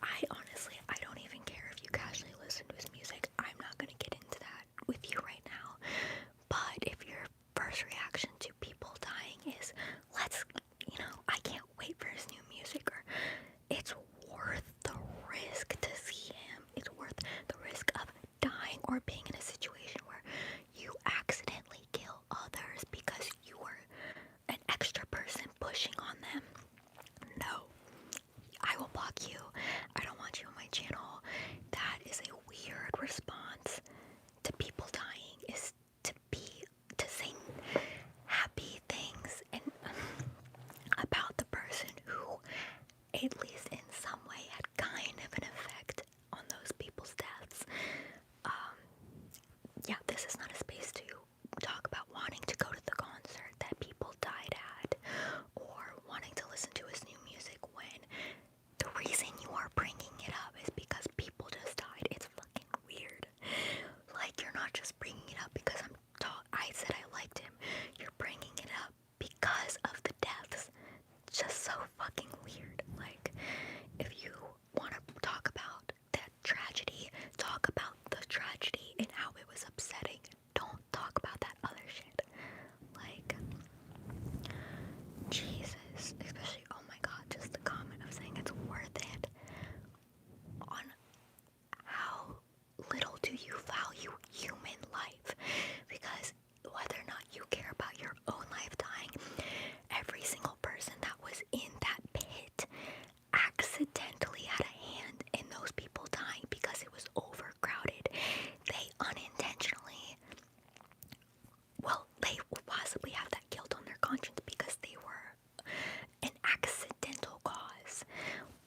I don't even care if you casually listen to his music. I'm not gonna get into that with you right now. But if your first reaction to people dying is, I can't wait for his new music, or it's worth the risk to see him. It's worth the risk of dying or being in a situation where you accidentally kill others because you were an extra person pushing on them. No, I will block you. I don't want you on my channel. That is a weird response to people dying, is to sing happy things and about the person who, at least in some way, had kind of an effect on those people's deaths. Yeah, this is not a space to talk about wanting to go to the concert that people died at, or wanting to listen to his new music when the reason you are bringing it up is because people just died. It's fucking weird. Like, you're not just bringing it up because I said I liked him. You're bringing it up because of the deaths. It's just so fucking weird. Like, if you want to talk about that tragedy, talk about the tragedy and how it was upsetting. Don't talk about that other shit. Like, Jesus. Especially, oh my god, just the comment of saying it's worth it. On how little do you value human life? Because whether or not you care about your own life dying, every single person that was in that pit accidentally had a hand in those people dying because it was overcrowded. They unintentionally, they will possibly have that guilt on their conscience because they were an accidental cause.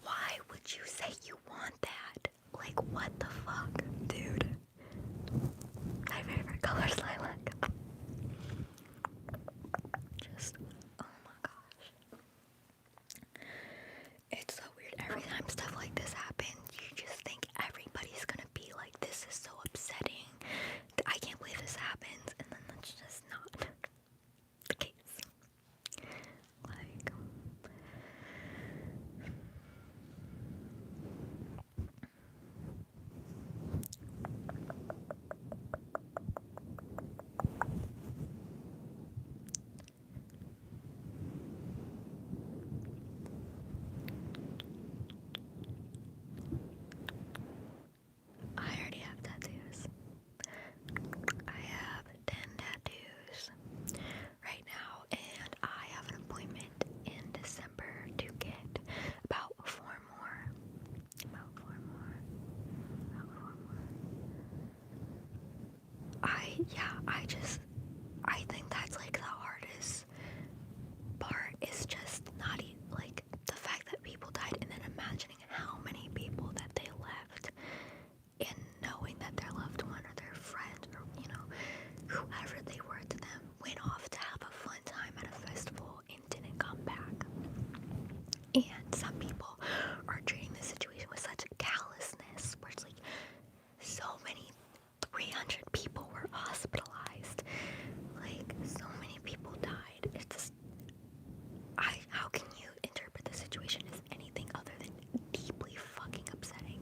Why would you say you want that? Like, what the fuck, dude? My favorite color is lilac. Just, oh my gosh. It's so weird. Every time stuff like this happens, you just think everybody's gonna be like, this is so upsetting. I can't believe this happens. And then that's just not the case. Like, I already have tattoos. I have 10 tattoos right now, and I have an appointment in December to get about 4 more. I think that's like the hardest part, is just not like the fact that people died and then imagining how many people that they left, and knowing that their loved one or their friend or, whoever they were to them went off to have a fun time at a festival and didn't come back. And some people are treating this situation with such callousness, where it's like so many 300 people were hospitalized. Like, so many people died. It's just, how can you interpret the situation as anything other than deeply fucking upsetting?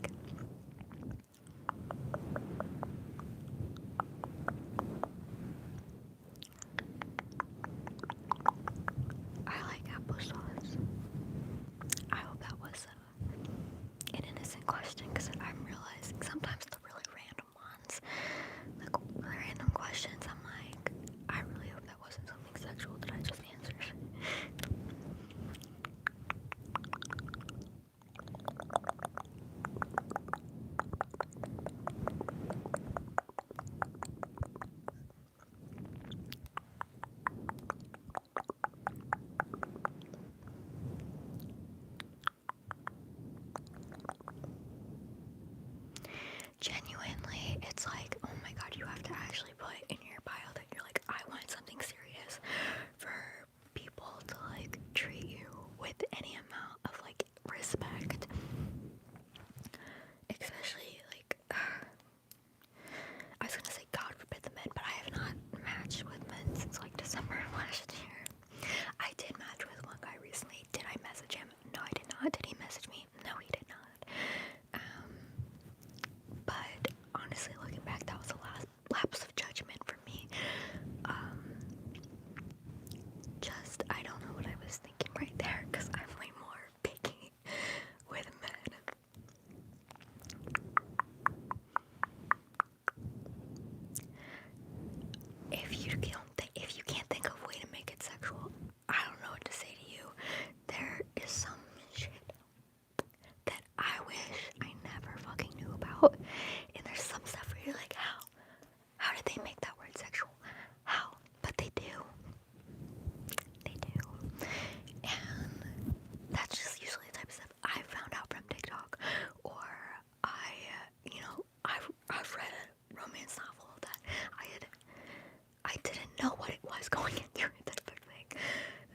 know what it was going into it type of thing.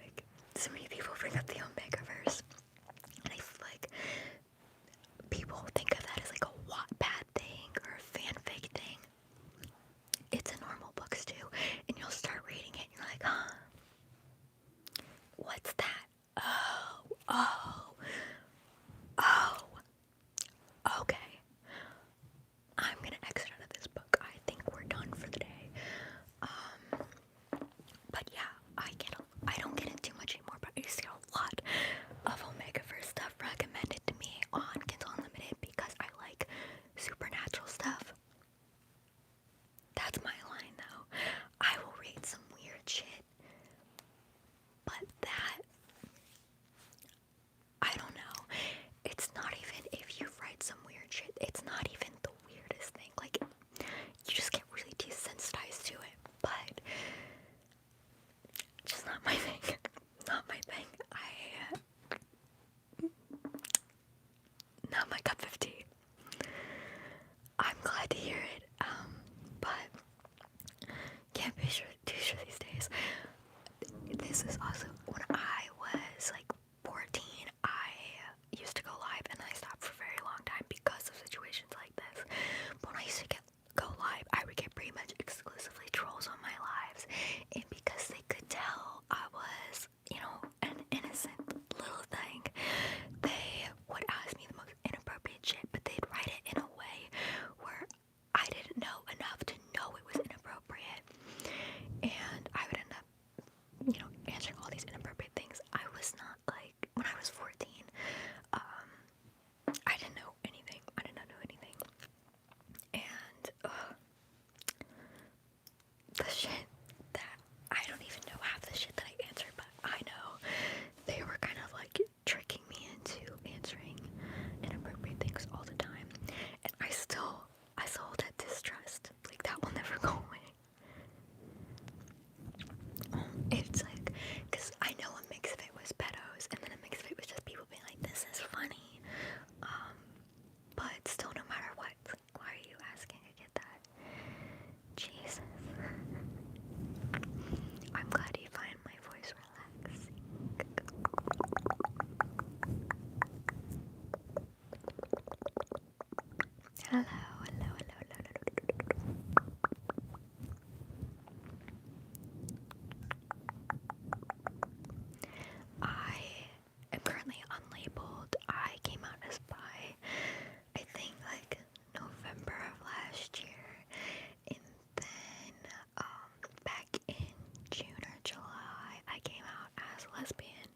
Like, so many people bring up the Omegaverse, and I feel like people think of that as like a Wattpad thing or a fanfic thing. It's in normal books too, and you'll start reading it and you're like, huh, what's that? Oh, okay. I'm gonna exit out of this book. I think we're done for the day. But yeah, I don't get into much anymore, but I see a lot of Omegaverse stuff recommended to me on Kindle Unlimited because I like supernatural stuff. That's my line though. I will read some weird shit, but that, I don't know. It's not even, if you write some weird shit, it's not even the weirdest thing. Like, you just get really desensitized to it, but just not my thing. Not my thing. Not my cup of tea. I'm glad to hear it, but can't be sure these days. This is also, when I was like 14, I used to go live, and I stopped for a very long time because of situations like this. But when I used to go live, I would get pretty much exclusively trolls on my lives, and because they could tell I was, an innocent little thing, they would ask me the most inappropriate shit, but they'd write it in a way where I didn't know enough to know it was inappropriate, and I would end up, answering all these inappropriate things. I was not like, when I was 14, I didn't know anything. I did not know anything. And, the shit that, I don't even know half the shit that I answered, but I know they were kind of like tricking me into answering inappropriate things all the time. And I still hold that distrust. Like, that will never go away. It's like, because I know a mix of it was pedos, and then a mix of it was just people being like, this is funny. But still, no matter what, like, why are you asking? I get that. Jesus. I'm glad you find my voice relaxing. Hello. I am currently unlabeled. I came out as bi, I think, like November of last year, and then back in June or July, I came out as lesbian,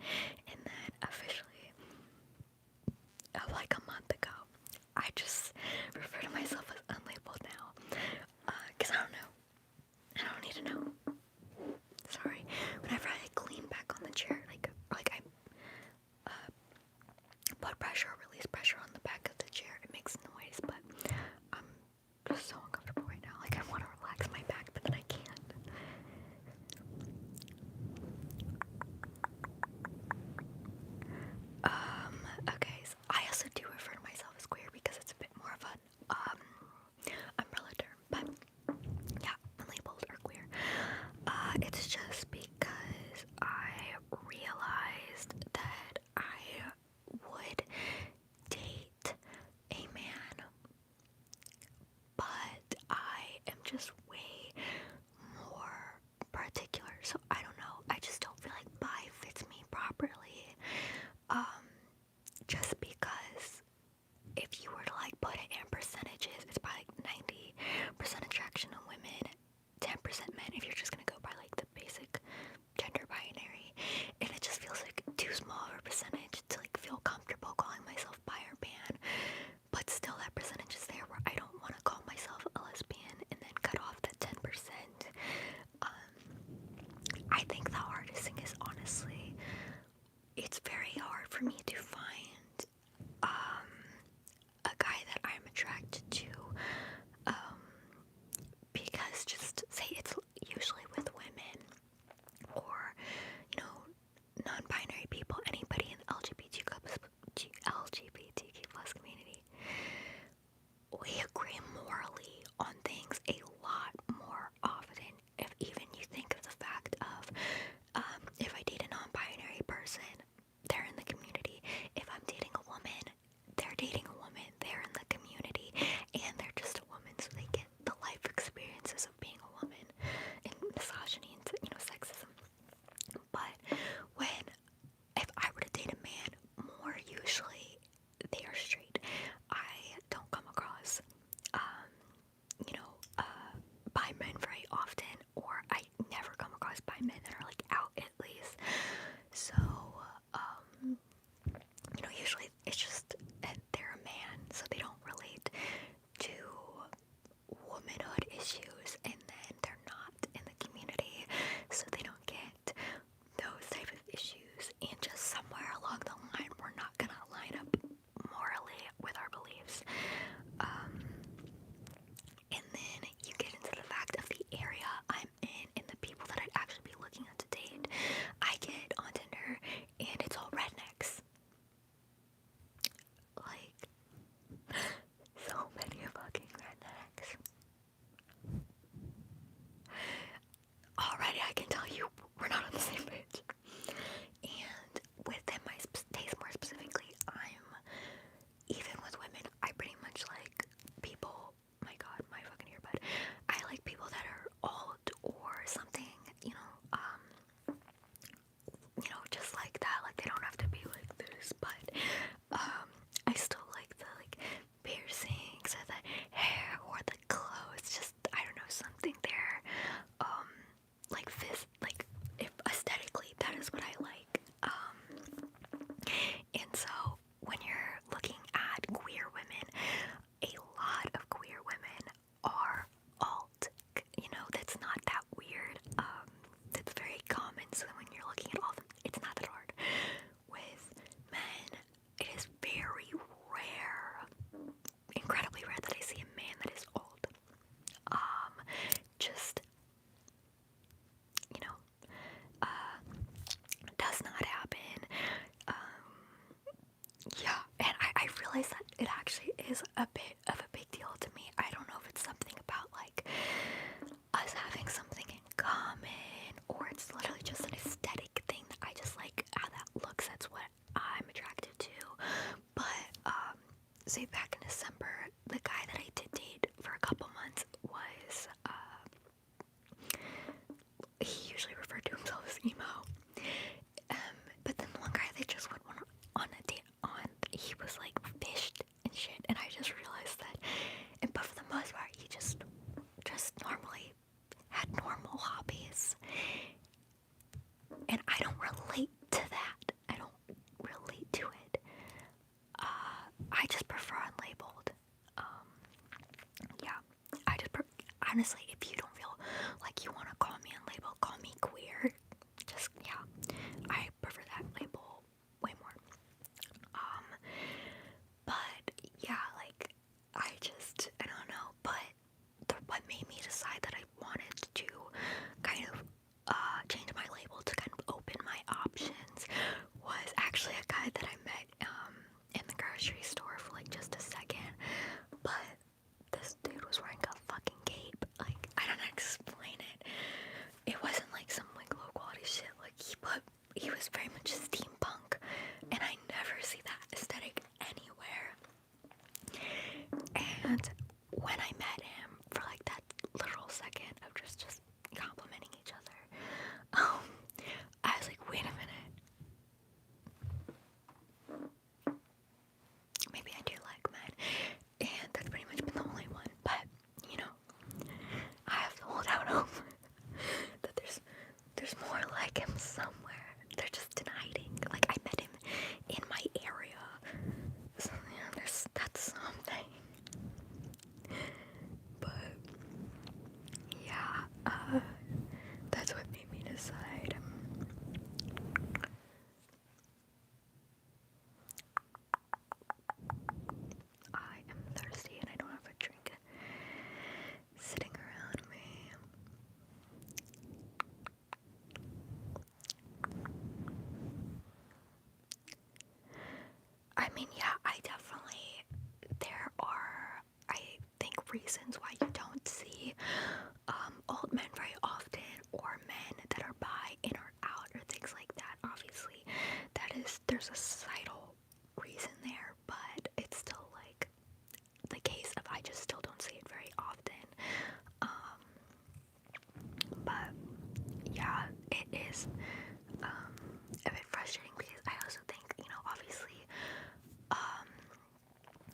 and then officially, like a month ago, I just refer to myself as unlabeled now, because I don't know. I don't need to know. Sorry. Whenever I lean back on the chair, like I put pressure or release pressure on the back of the chair, it makes noise, but I'm just so uncomfortable right now. Like, I want to relax my back, but then I can't. Okay, so I also do refer to myself as queer because it's a bit more of an umbrella term, but yeah, unlabeled or queer. It's just because I realized that I would date a man, but I am just way more particular, so I don't know, I just don't feel like bi fits me properly, just because if you were to like put it in percentages, it's probably like 90% attraction on women, 10% men, if you're just gonna go by like the basic gender binary, and it just feels like too small of a percentage to like feel comfortable calling myself bi or pan, but still that percentage is there where I don't want to call myself a lesbian and then cut off say back in December, the guy that I did date for a couple months was, he usually referred to himself as emo. But then the one guy that just went on a date on, he was like fished and shit, and I just realized that, but for the most part, he just normally had normal hobbies, and I don't relate to that. I don't relate to it. I just prefer unlabeled. Yeah, honestly, if you don't feel like you want to call me unlabeled, call me queer. Just, yeah, I prefer that label way more. But yeah, like, I don't know, but what made me decide that I wanted to kind of change my label to kind of open my options was actually a guy that I met in the grocery store for like just a second, but this dude was wearing a fucking cape. Like, I don't know how to explain it. It wasn't like some like low quality shit. Like, he was very much steampunk, and I never see that aesthetic anywhere. And when I met him, for like that literal second of just complimenting each other, I was like, wait a minute. Maybe I do like men, and that's pretty much been the only one. But you know, I have to hold out hope that there's more like him somewhere. They're just in hiding. Like, I met him in my area, so you know, that's something. But yeah, that's what made me decide. I am thirsty and I don't have a drink sitting around me. I mean, yeah, there are, I think, reasons why you don't see old men very often, or men that are bi in or out, or things like that. Obviously, there's a societal reason there, but it's still like the case of I just still don't see it very often. But yeah, it is a bit frustrating because I also think, you know, obviously,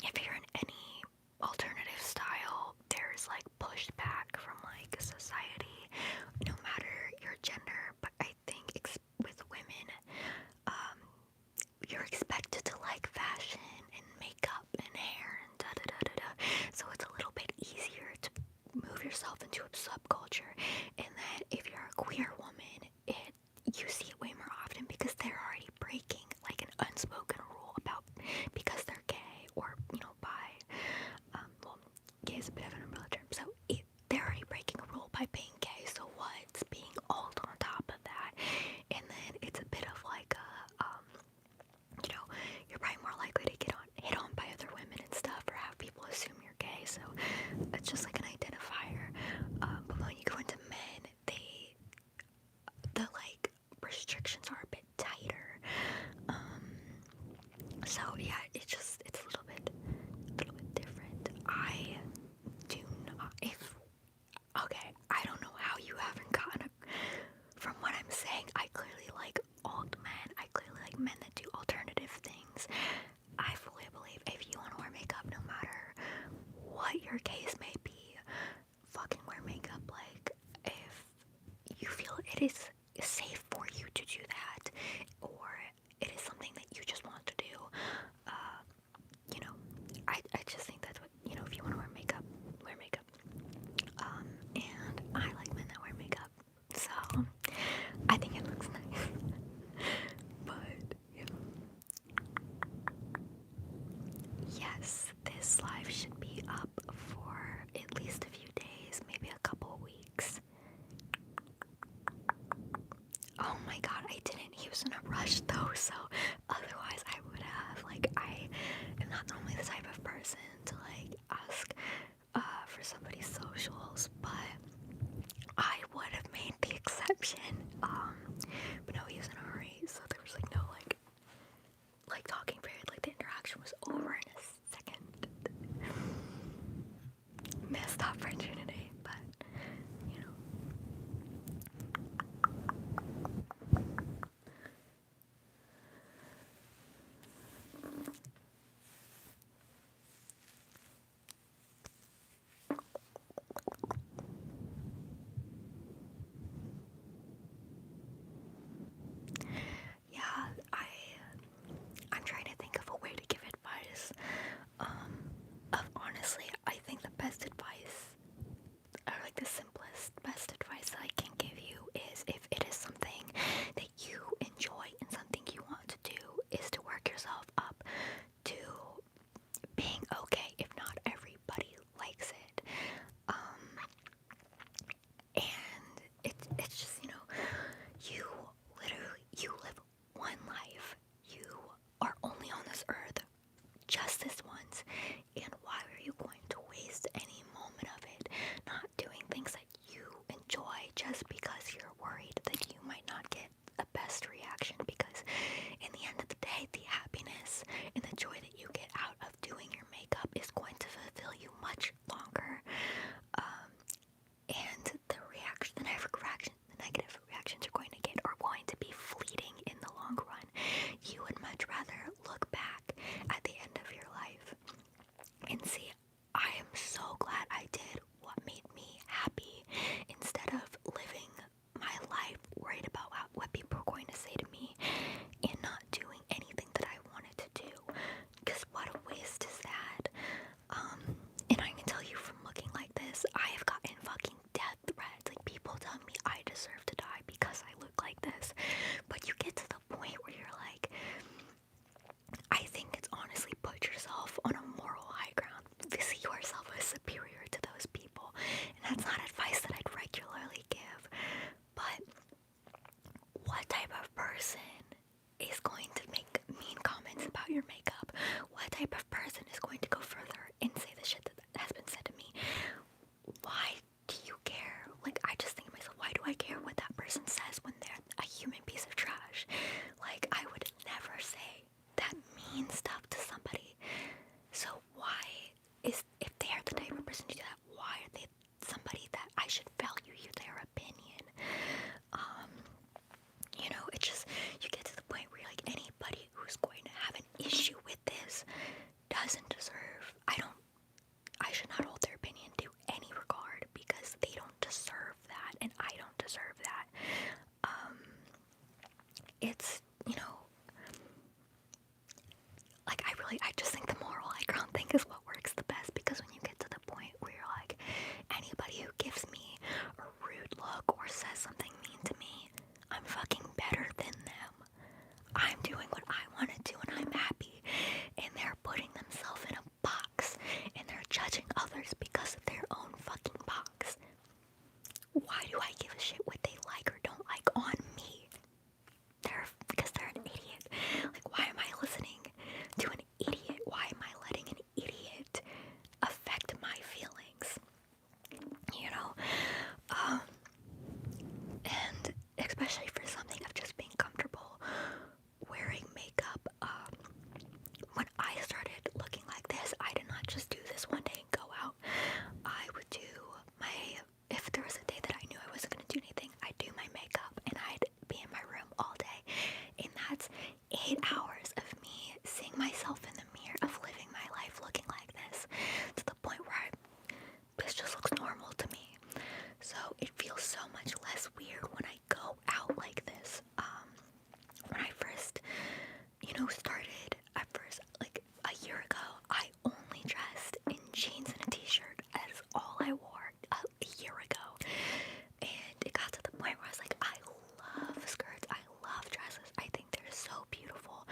if you're in any alternative style, there's like pushback from like society, no matter your gender. But I think with women, you're expected to like fashion and makeup and hair and da da da da da. So it's a little bit easier to move yourself into a subculture. And then if you're a queer woman, you see it way more often because they're already breaking like an unspoken rule about, because they're gay or, you know, bi. Well, gay is a bit of an umbrella term. So they're already breaking a rule by being gay. So what's being alt on top of that? And then it's a bit of like you know, you're probably more likely to get hit on by other women and stuff, or have people assume you're gay. So it's just like an identifier. But when you go into men, the like restrictions are a bit tighter. So yeah, it's a little bit different. I do not, I don't know how you haven't gotten from what I'm saying. I clearly like alt men. I clearly like men that do alternative things. I fully believe if you want to wear makeup, no matter what your case may be, fucking wear makeup. Like, if you feel it is safe for you to do that, or it is something that you just want to do, you know, I just think that's what, you know, if you want to wear makeup, wear makeup. And I like men that wear makeup, so I think it looks nice. But yeah. Yes, this live should be up for at least a few days, maybe a couple weeks. Oh my god, I didn't. He was in a rush though, so otherwise I would have. Like, I am not normally the type of person to like ask for somebody's socials, but I would have made the exception. But no, he was in a hurry, so there was like no like talking period. Like, the interaction was over in a second. opportunity, but, you know. Yeah, I'm trying to think of a way to give advice. Honestly, I think the best advice, or like the simplest, best advice that I can give you is, if it is something that you enjoy and something you want to do, is to work yourself up to being okay if not everybody likes it. And it's just, you you live one life. You are only on this earth just this once, and why are you going to waste any moment of it not doing things that you enjoy just because you're worried that you might not get a best reaction? Because in the end of the day, the happiness and the joy that you get out of doing your makeup is going to fulfill you much longer. And the negative reactions you're going to get are going to be fleeting in the long run. You would much rather look back at the end of your life and see, I am so glad I did what made me happy, instead of living my life worried about what people are going to say to me and not doing anything that I wanted to do. Because what a waste is that? And I can tell you from looking like this, I have gotten fucking death threats. Like, people tell me I deserve to die because I look like this. But you get to the point where you're like, I think it's honestly put yourself on a moral high ground. See yourself as superior to those people. And that's not advice that I'd regularly give. But what type of person is going to make mean comments about your makeup? What type of person is going to go further and say the shit that has been said to me? Why do you care? Like, I just think to myself, why do I care what that person says when they're a human piece of trash? Like, I would never say that mean stuff to somebody. So why if they're the type of person to do that, why are they somebody that I should value their opinion? It just, you get to the point where you're like, anybody who's going to have an issue with this doesn't deserve, I should not hold their opinion to any regard, because they don't deserve that, and I don't deserve that. It's, like, I just think the moral high ground thing is what works the best, because when you get to the point where you're like, anybody who gives me a rude look or says something mean to me, I'm fucking better than them. I'm doing what I want to do and I'm happy, and they're putting themselves in a box, and they're judging others because of their own fucking box. Why do I give a shit what they like or don't like on me? Because they're an idiot. Like, why am I listening to an idiot? Why am I letting an idiot affect my feelings? And especially for something of just being comfortable wearing makeup. When I started looking like this, I did not just do this one day and go out. I would do if there was a day that I knew I wasn't going to do anything, I'd do my makeup, and I'd be in my room all day. And that's 8 hours of me seeing myself in the mirror, of living my life looking like this, to the point where this just looks normal to me. So it feels so much less weird when I go out like this. When I first, started, at first, like a year ago, I only dressed in jeans and a t-shirt. That is all I wore a year ago. And it got to the point where I was like, I love skirts, I love dresses, I think they're so beautiful.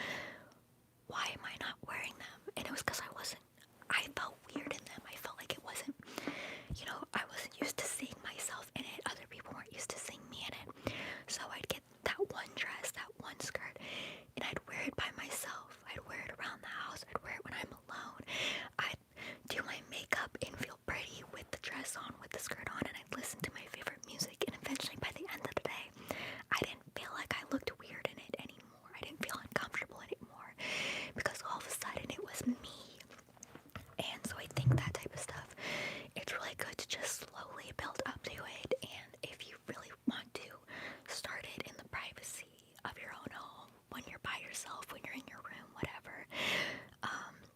Why am I not wearing them? And it was because I felt weird in them. I felt like it wasn't, I wasn't used to seeing myself in it. Other people weren't used to seeing me in it. So I'd get that one dress, that one skirt, and I'd wear it by myself. I'd wear it around the house. I'd wear it when I'm alone. I'd do my makeup and feel pretty with the dress on, with the skirt on, and I'd listen to my favorite music. And eventually, by the end of the day, I didn't feel like I looked weird in it anymore. I didn't feel uncomfortable anymore, because all of a sudden it was me. And so I think that type of stuff, it's really good to just slowly build up to it, and if you really want to, start it in the privacy of your own home, when you're by yourself, when you're in your room, whatever,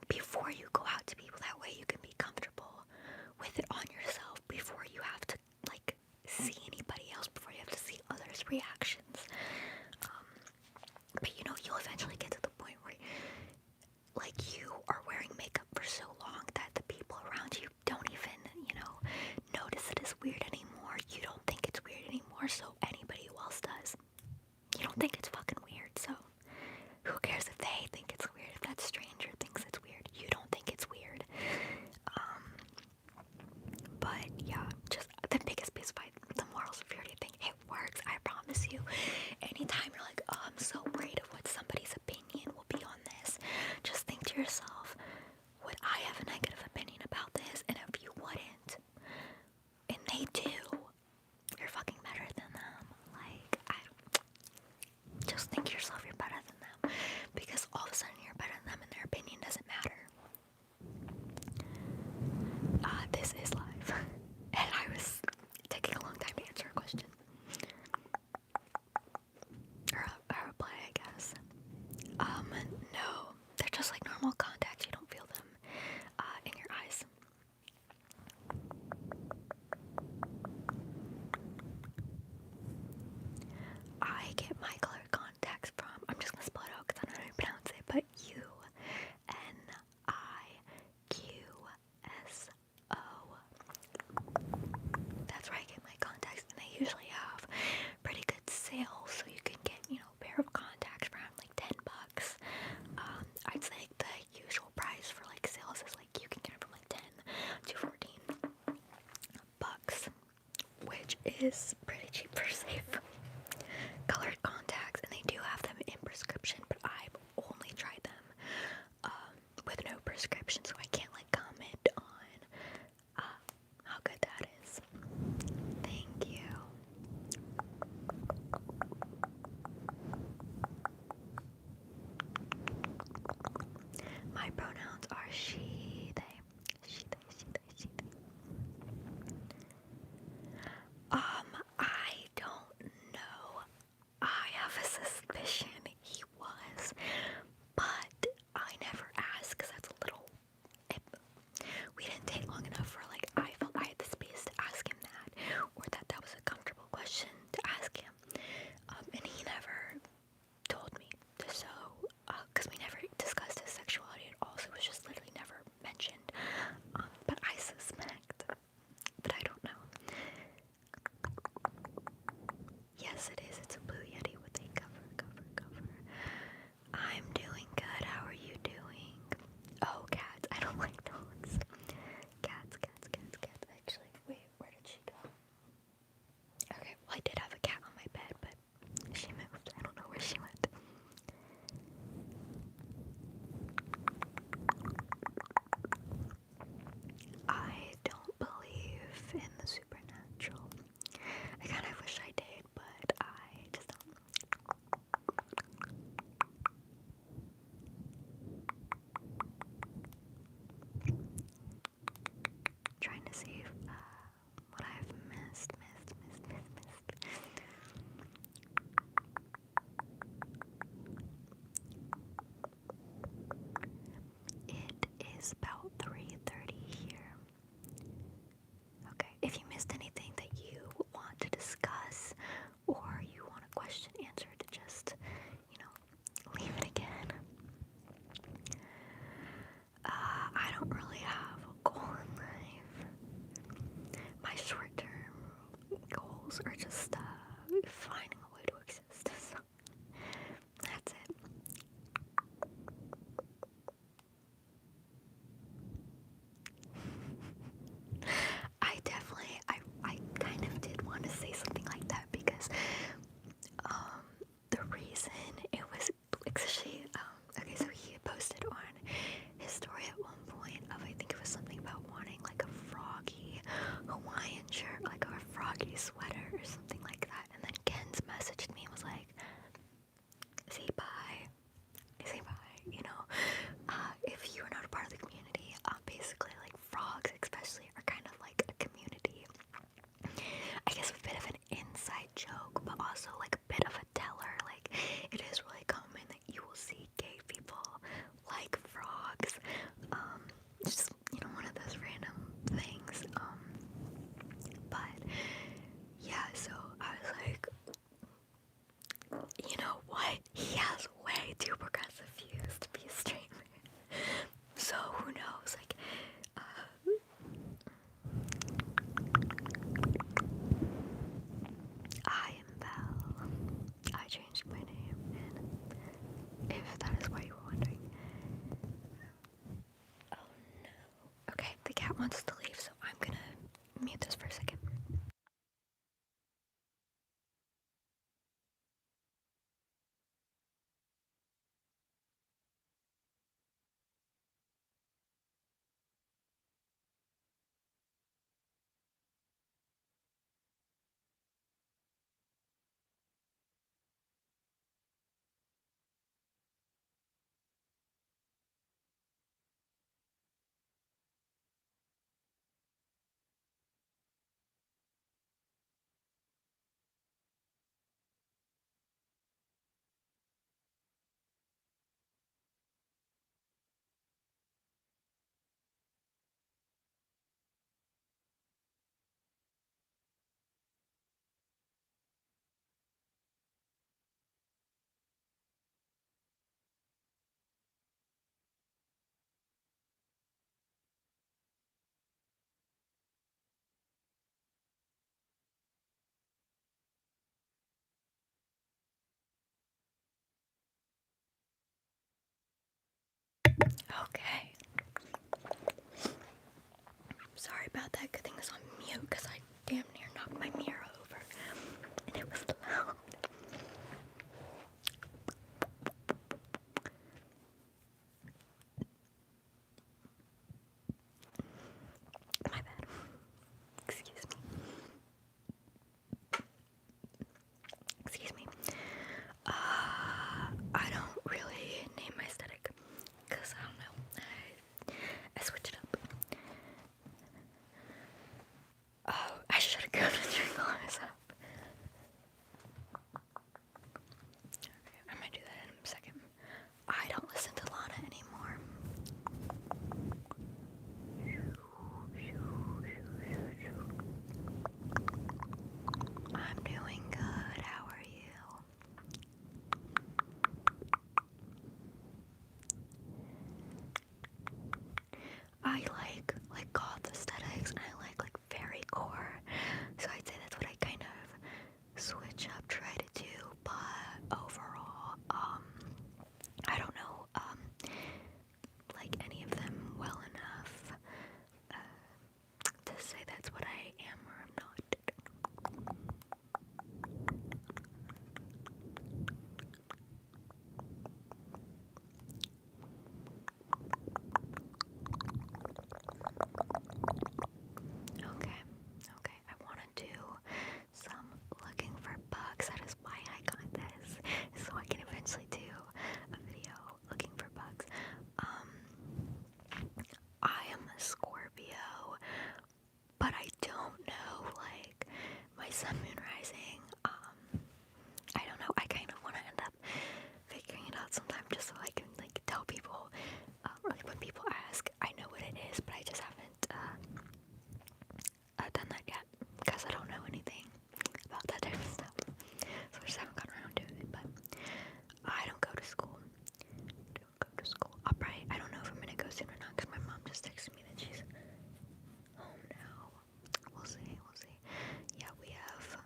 before you go out to people. That way you can be comfortable with it on yourself before you have to, like, see anybody else, before you have to see others' reactions. But you know, you'll eventually get to the point where, like, you are wearing makeup for so long that the people around you don't even, you know, notice it as weird anymore. You don't think it's weird anymore, so anybody who else does. You don't think it's fucking weird, so who cares if they think it's weird? If that stranger thinks it's weird, you don't think it's weird. But yeah, just the biggest piece of the moral superiority thing, it works, I promise you. Anytime you're like, oh, I'm so worried of what somebody's opinion will be on this, just think to yourself, would I have a negative opinion about this? And if you wouldn't, and they do, you're fucking better than them. Like, just think to yourself you're better than them, because all of a sudden you're better than them and their opinion doesn't matter. This is live, and I was taking a long time to answer a question. Or a reply, I guess. No, they're just like normal contacts. You don't feel them in your eyes. I get my color contacts from, I'm just gonna spell it out because I don't know how to pronounce it, but UNIQSO. That's where I get my contacts, and they usually have pretty good sales, so you can get, you know, a pair of contacts for around like $10. I'd say the usual price for like sales is like, you can get it from like 10 to 14 bucks, which is pretty cheap for safe colored contacts, and they do have them in prescription, but I've only tried them with no prescription, so I can't like comment on how good that is. Thank you. My pronouns are she, they, she, they, she, they, she, they. I don't know. I have a suspicion he was, but I never asked because that's a little, we didn't date long enough for, like, I felt I had the space to ask him that, or that was a comfortable question to ask him, and he never told me, so, because we never discussed his sexuality at all, so it was just literally never mentioned, but I suspect, but I don't know. Yes, it is. It's a Blue Yeti with a cover. I'm doing good. How are you doing? Oh, cats. I don't like dogs. Cats. Actually, wait, where did she go? Okay, well, I did have a cat on my bed, but she moved. I don't know where she went. I don't believe in the supernatural. I kind of wish I did, but I just don't. Trying to see what I've missed. It is about 3:30 here. Okay, if you missed anything that you want to discuss, or you want a question answered, just, you know, leave it again. I don't really have a goal in life. My short-term goals are just finding a way to exist, so that's it. I kind of did want to say something like that, because the reason it was, actually, okay, so he posted on his story at one point of, I think it was something about wanting like a froggy Hawaiian shirt, like a froggy sweater or something like that, and then Ken's joke, but also like a bit of a teller. Like, it is really common that you will see gay people like frogs. Just, one of those random things. But yeah, so I was like, you know what? He has way too progressive views to be a streamer. So who knows? Like, I am Val. I changed my name, and if that is why you were wondering. Oh no. Okay, the cat wants to leave, so I'm gonna mute this for a second. Okay. Sorry about that. Good thing it's on mute because I damn near knocked my mirror over. And it was loud. My bad. Excuse me. Excuse me. I don't really name my aesthetic because I don't know. I switch it up. Oh, I should have gone and drink all this up. Okay, I might do that in a second. I don't listen to Lana anymore. I'm doing good. How are you? I like goth aesthetics, and I like very core. So I'd say that's what I kind of switch up, try to do. But overall, I don't know like any of them well enough to say that's what I am or am not. Okay, I want to do some looking for bugs. That is why I got this, so I can eventually do a video looking for bugs. I am a Scorpio, but I don't know, like, my sun, moon, rising. I don't know, I kind of want to end up figuring it out sometime just so I can, like, tell people, like, when people ask, I know what it is, but I just haven't, done that yet, because I don't know anything about that type of stuff, so I just haven't gotten around to it. But I don't go to school. I don't know if I'm gonna go soon or not, because my mom just texted me that she's home now. We'll see. Yeah, we have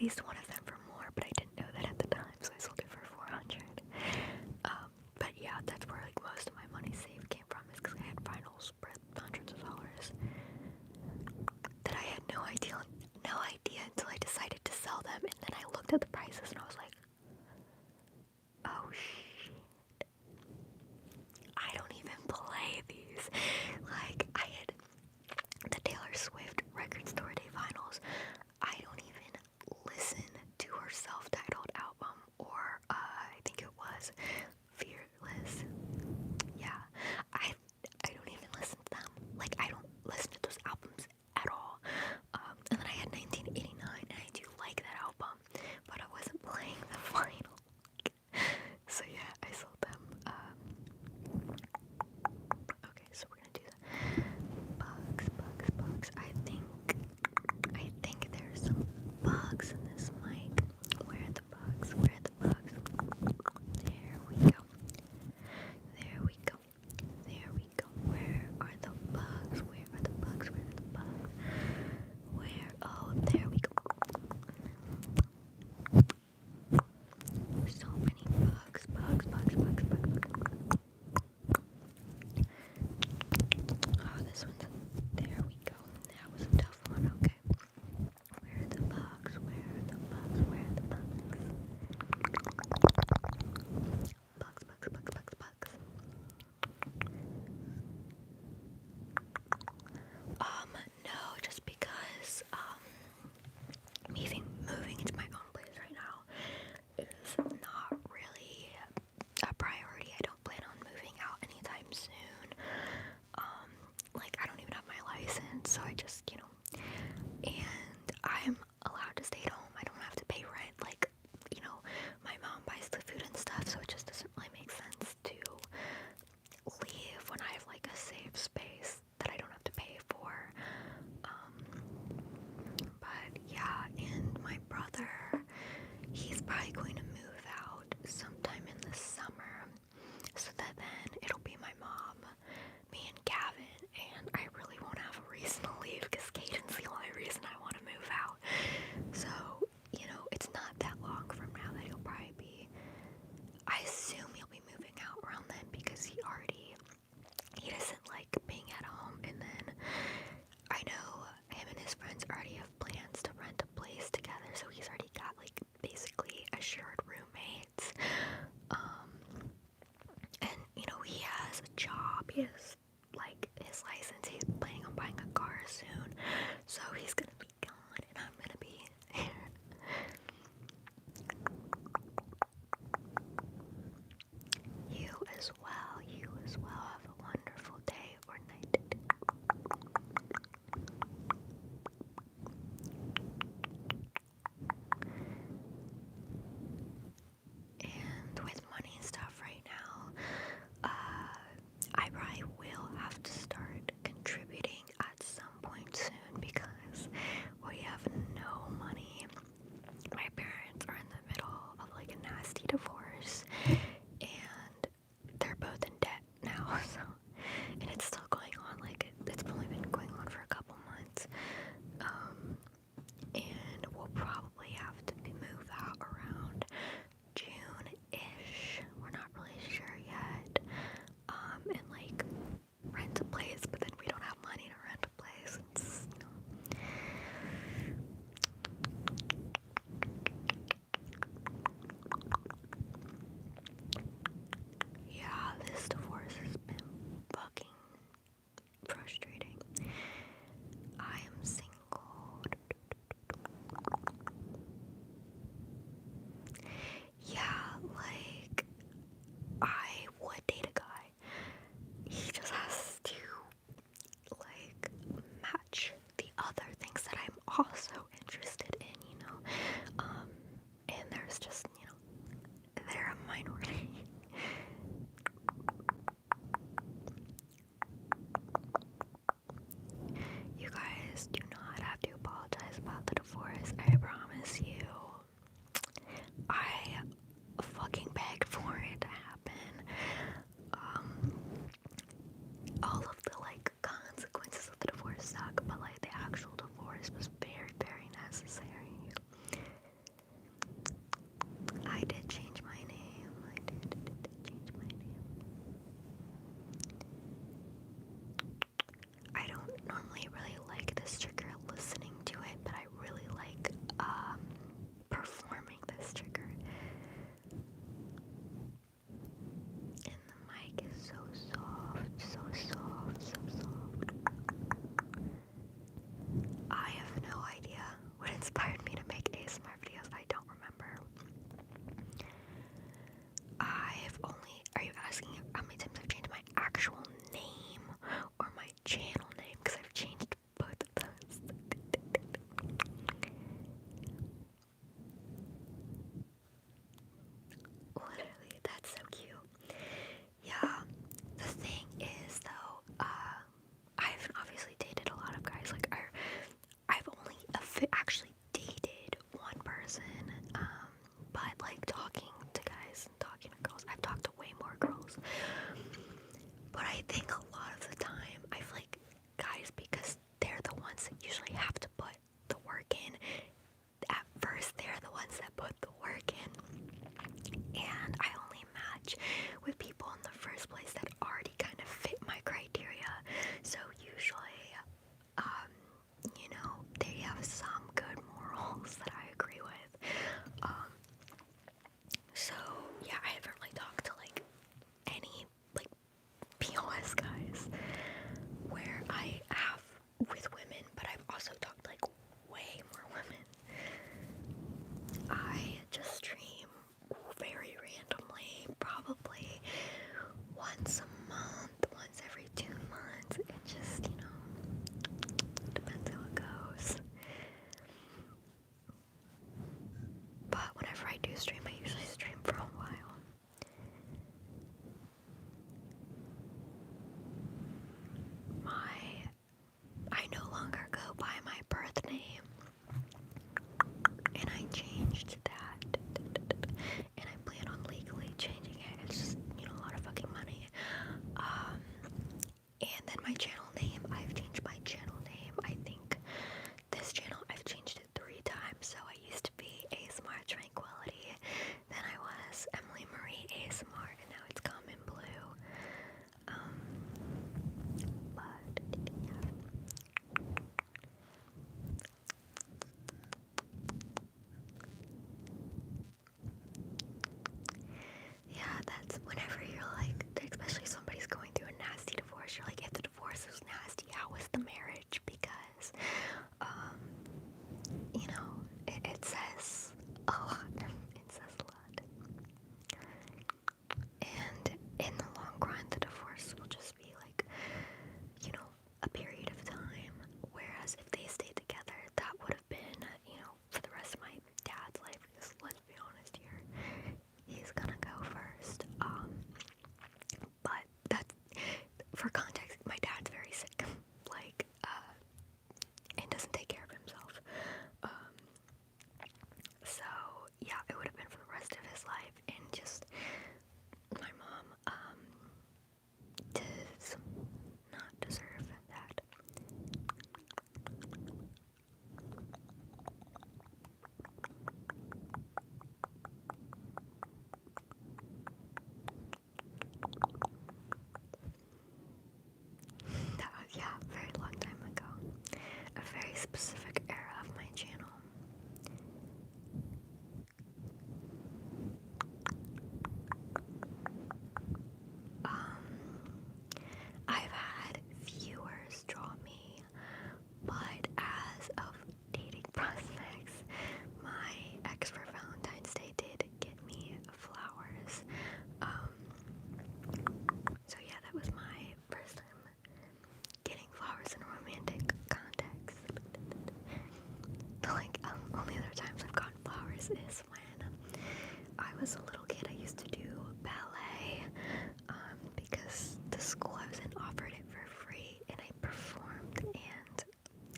least one of them for more, but I didn't know that at the time, so I sold it for 400. But yeah, that's where like most of my money saved came from, is because I had finals for hundreds of dollars that I had no idea until I decided to sell them, and then I looked at the prices and I was like, oh shit, I don't even play these. Like, I had the Taylor Swift Record Store Day vinyls. I don't even listen to her self-titled album, or I think it was Fearless. Yeah, I don't even listen to them. Like, I don't listen to those albums at all. And then I had 1989, and I do like that album, but I wasn't playing the vinyl. So yeah, I sold them. Okay, so we're gonna do the bugs. I think there's some bugs in this mic. Where are the bugs? There we go. Where are the bugs? Oh, there we go. So many bugs. Oh, this one's, there we go. That was a tough one, okay. Where are the bugs? Bugs. No, just because, moving into my own place right now is not really a priority. I don't plan on moving out anytime soon. Like, I don't even have my license, so I just, and I'm allowed to stay at home. I don't have to pay rent. Like, my mom buys the food and stuff, so it just doesn't really make sense to leave when I have like a safe space that I don't have to pay for. But yeah, and my brother, he's probably going to move out sometime in the summer, so that then it'll be my mom, me, and Gavin, and I really won't have a reason to leave because Caden's the only reason I want to move out. So, it's not that long from now that he'll probably be, I assume he'll be moving out around then, because he doesn't like being at home. And then I know him and his friends already have plans to rent a place together, so he's already got like basically assured roommates. And he has a job, he has like his license, he's planning on buying a car soon, so he's gonna be gone and I'm gonna be here. You as well. Have a wonderful day or night. And with money and stuff right now, I probably will have to start contributing at some point soon, because we have no money. My parents are in the middle of like a nasty divorce, and they're both in debt now, so, and it's still going on, like it's only been going on for a couple months, and we'll probably have to move out around June-ish, we're not really sure yet, and like rent a place, but then we don't have money to rent a place. It's, yeah, this divorce has been fucking frustrating. I am single. Yeah, like, I would date a guy. He just has to, like, match the other things that I'm also interested in, and there's just, they're a minority. You guys do not have to apologize about the divorce, I promise you. I fucking begged for it to happen. All of the, like, consequences of the divorce suck, but, like, the actual divorce was very, very specific era of my channel. I've had viewers draw me, but as of dating prospects, my ex for Valentine's Day did get me flowers. So yeah, that was my first time getting flowers in a romantic context. Only other times I've gotten flowers is when I was a little kid. I used to do ballet, because the school I was in offered it for free, and I performed, and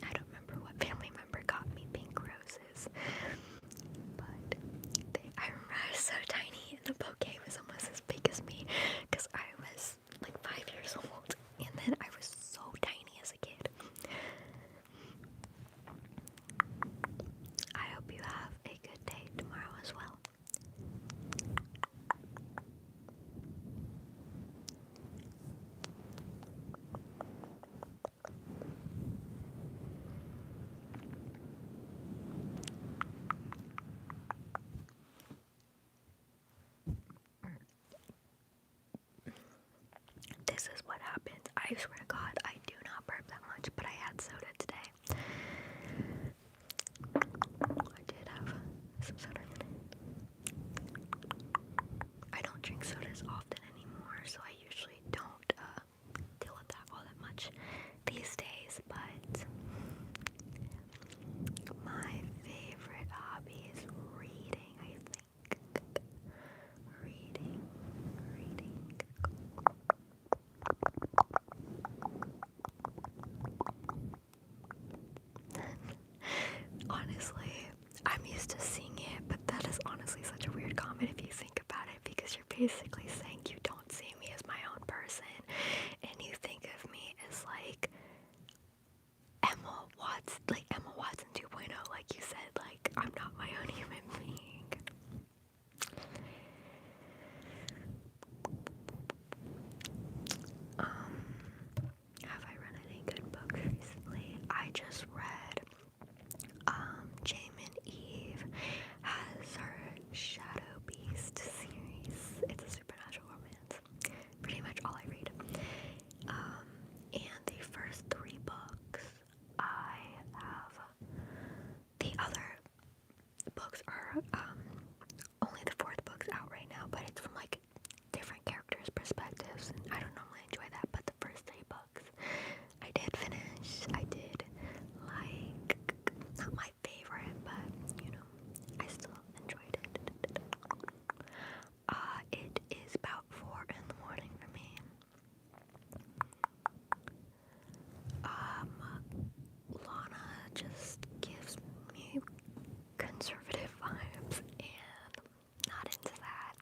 I don't remember what family member got me pink roses, but I remember I was so tiny, and the bouquet was almost as big as me, because I was like 5 years old, and then I was so tiny as a kid. I hope you have a good day tomorrow as well. This is what happens. I swear to God, I do not burp that much, but I had soda today. I did have some soda today. I don't drink sodas often anymore, so I usually don't deal with that all that much these days, but my favorite hobby is reading, I think. Reading. Honestly, I'm used to seeing it, but that is honestly such a weird comment if you think about it, because you're basically saying you don't see me as my own person, and you think of me as like Emma Watson 2.0, like you said, like I'm not my own human being. Have I read any good books recently? I just read Jamin Eve has her Shadow Beast series. It's a supernatural romance. Pretty much all I read. And the first 3 books I have. The other books are only the 4th book's out right now, but it's from like different characters' perspectives, and I don't normally enjoy that, but the first 3 books I did finish. I did like, not my favorite, but you know, I still enjoyed it. It is about 4 in the morning for me. Lana just gives me conservative vibes, and not into that.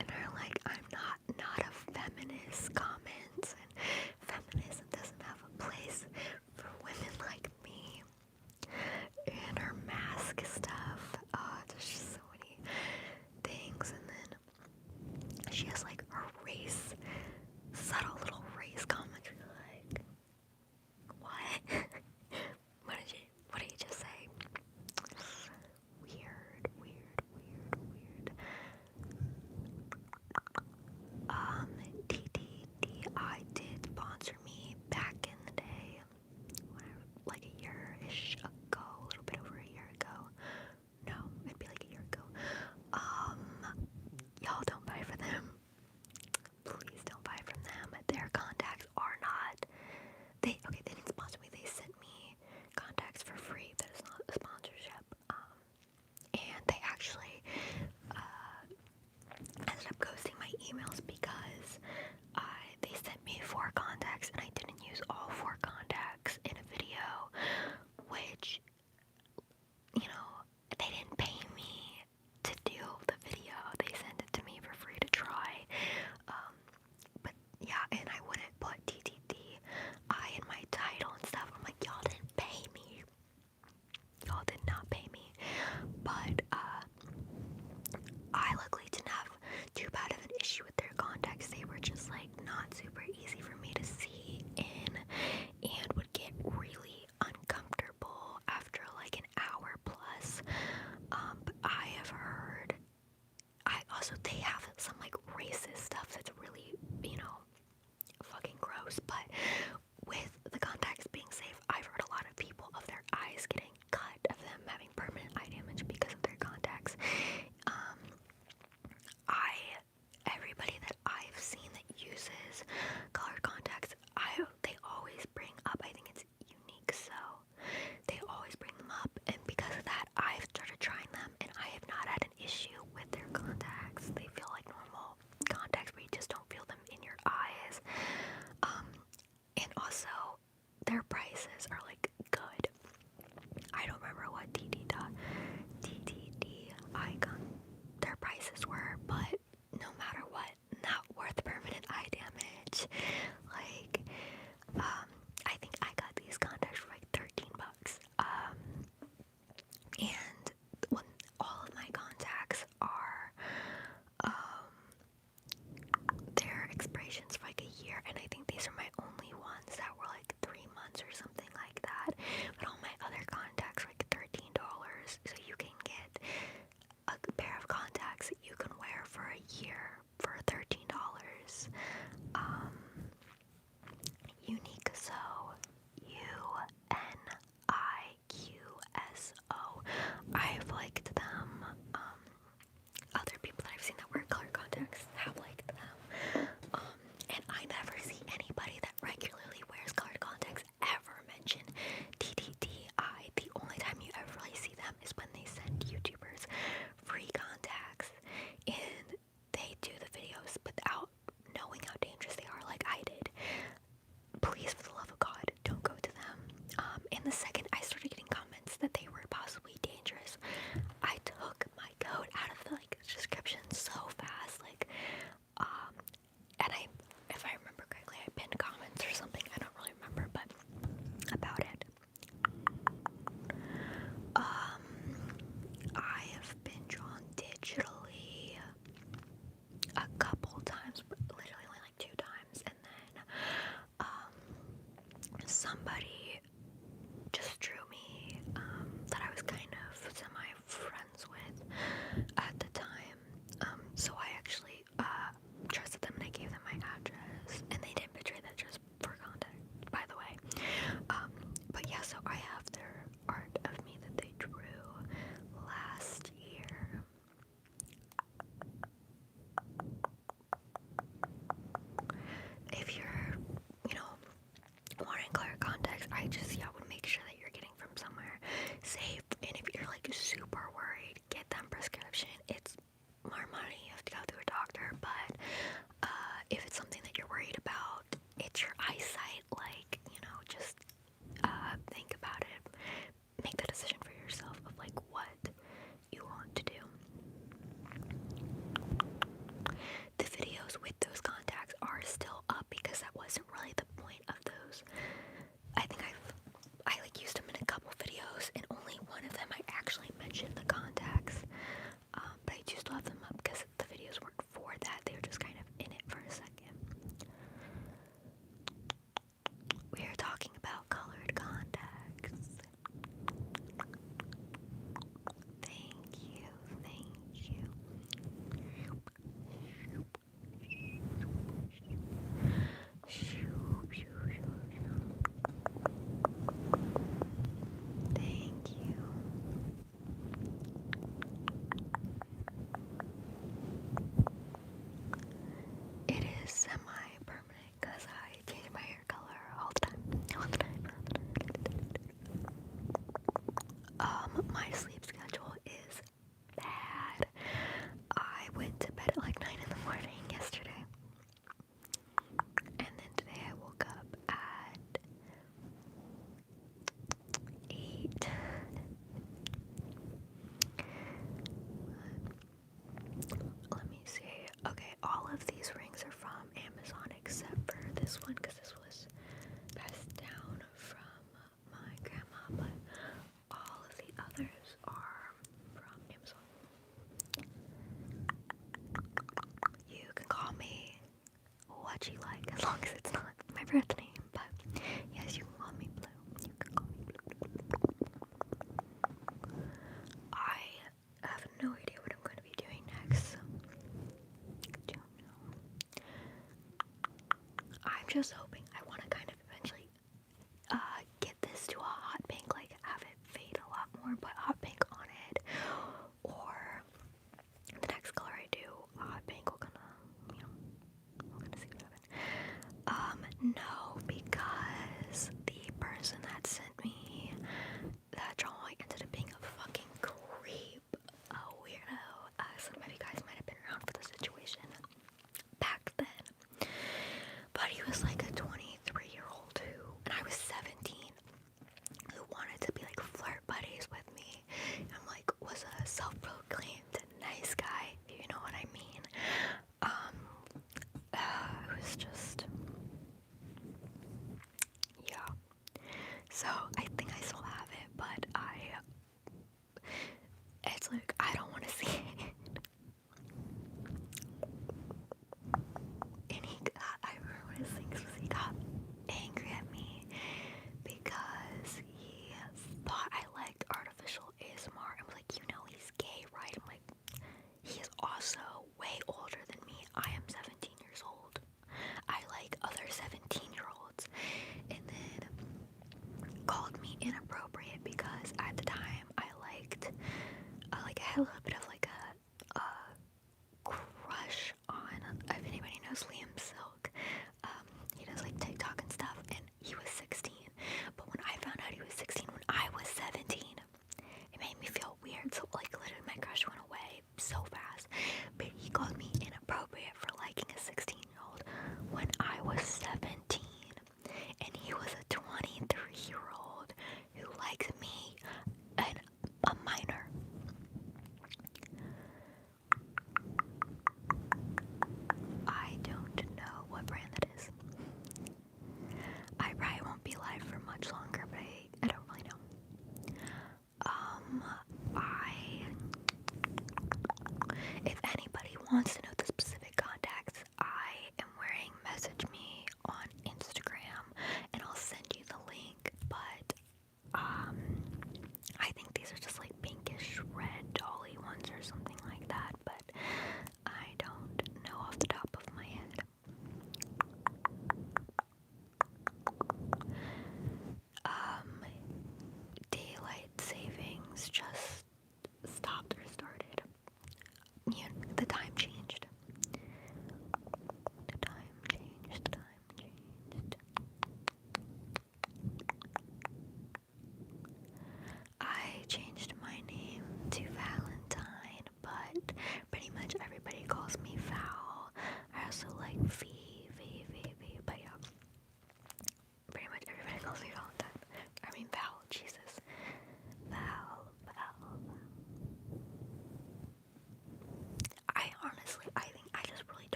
And her like, I'm not a feminist comments, and feminism doesn't have a place for women like me. And her mask stuff, there's just so many things. And then she has like her race, subtle little race comments. You're like, what? What did you just say? Weird. TTDI did sponsor me back in the day, like a year-ish ago, a little bit over a year ago. No, it'd be like a year ago. Y'all don't buy from them. Please don't buy from them. Their contacts are not, they didn't sponsor me. They sent me contacts for free. That is not a sponsorship. And they actually ended up ghosting my emails because they sent me 4 contacts, and I didn't use all 4 contacts in a video, which, you know, they didn't pay me to do the video. They sent it to me for free to try. But yeah, and I wouldn't put TTDI in my title and stuff. I'm like, y'all didn't pay me. Y'all did not pay me. But I luckily didn't have too bad of an issue with their contacts. They were just like not super easy for me to see, just hoping I want to kind of eventually get this to a hot pink, like have it fade a lot more, put hot pink on it, or the next color I do, hot pink, we're gonna see what happens. No, because the person that sent me that drawing ended up being a fucking creep, a weirdo. Some of you guys might have been around for the situation back then. But he was like a 20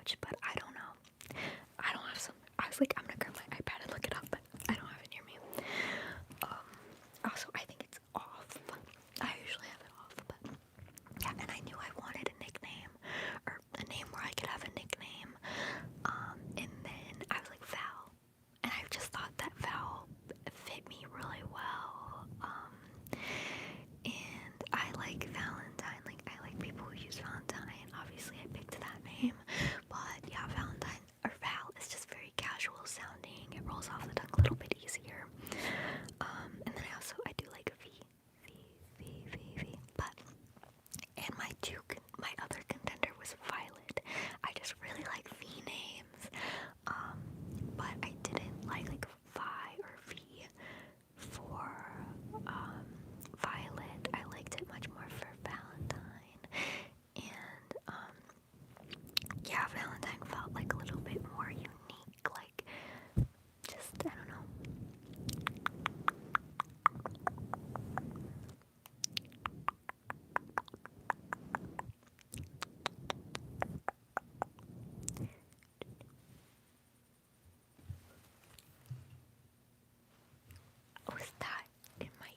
much, but I don't know. I don't have some. I was like, I'm gonna grab my iPad and look it up, but I don't have it near me. Also, I think it's off. I usually have it off, but yeah. And I knew I wanted a nickname, or a name where I could have a nickname. And then I was like Val, and I just thought that Val fit me really well. And I like Valentine. Like I like people who use Valentine. Obviously, I picked that name, but yeah, Valentine or Val is just very casual sounding. It rolls off the tongue a little bit easier. And then I do like V. But and my other contender was Violet. I just really like V names. But I didn't like Vi or V for Violet. I liked it much more for Valentine. And yeah, Valentine felt like a little bit more unique, like just I don't know. Was that in my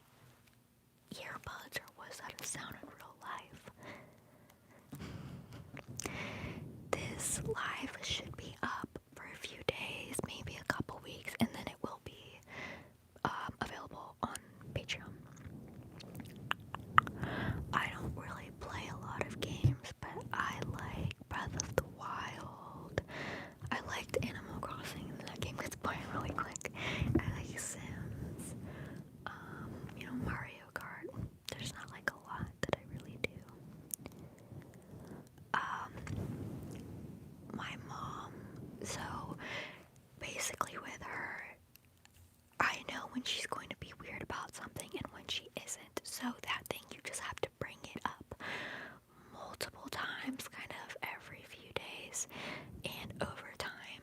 earbuds or was that a sound in real life? This live should be up for a few days, maybe a couple weeks, and then it will be available on Patreon. I don't really play a lot of games, but I like Breath of the Wild. I liked Animal Crossing, that game gets boring really quick. I like Sims. Mario Kart. There's not like a lot that I really do. My mom, so basically with her, I know when she's going to be weird about something and when she isn't. So that thing, you just have to bring it up multiple times, kind of every few days. And over time,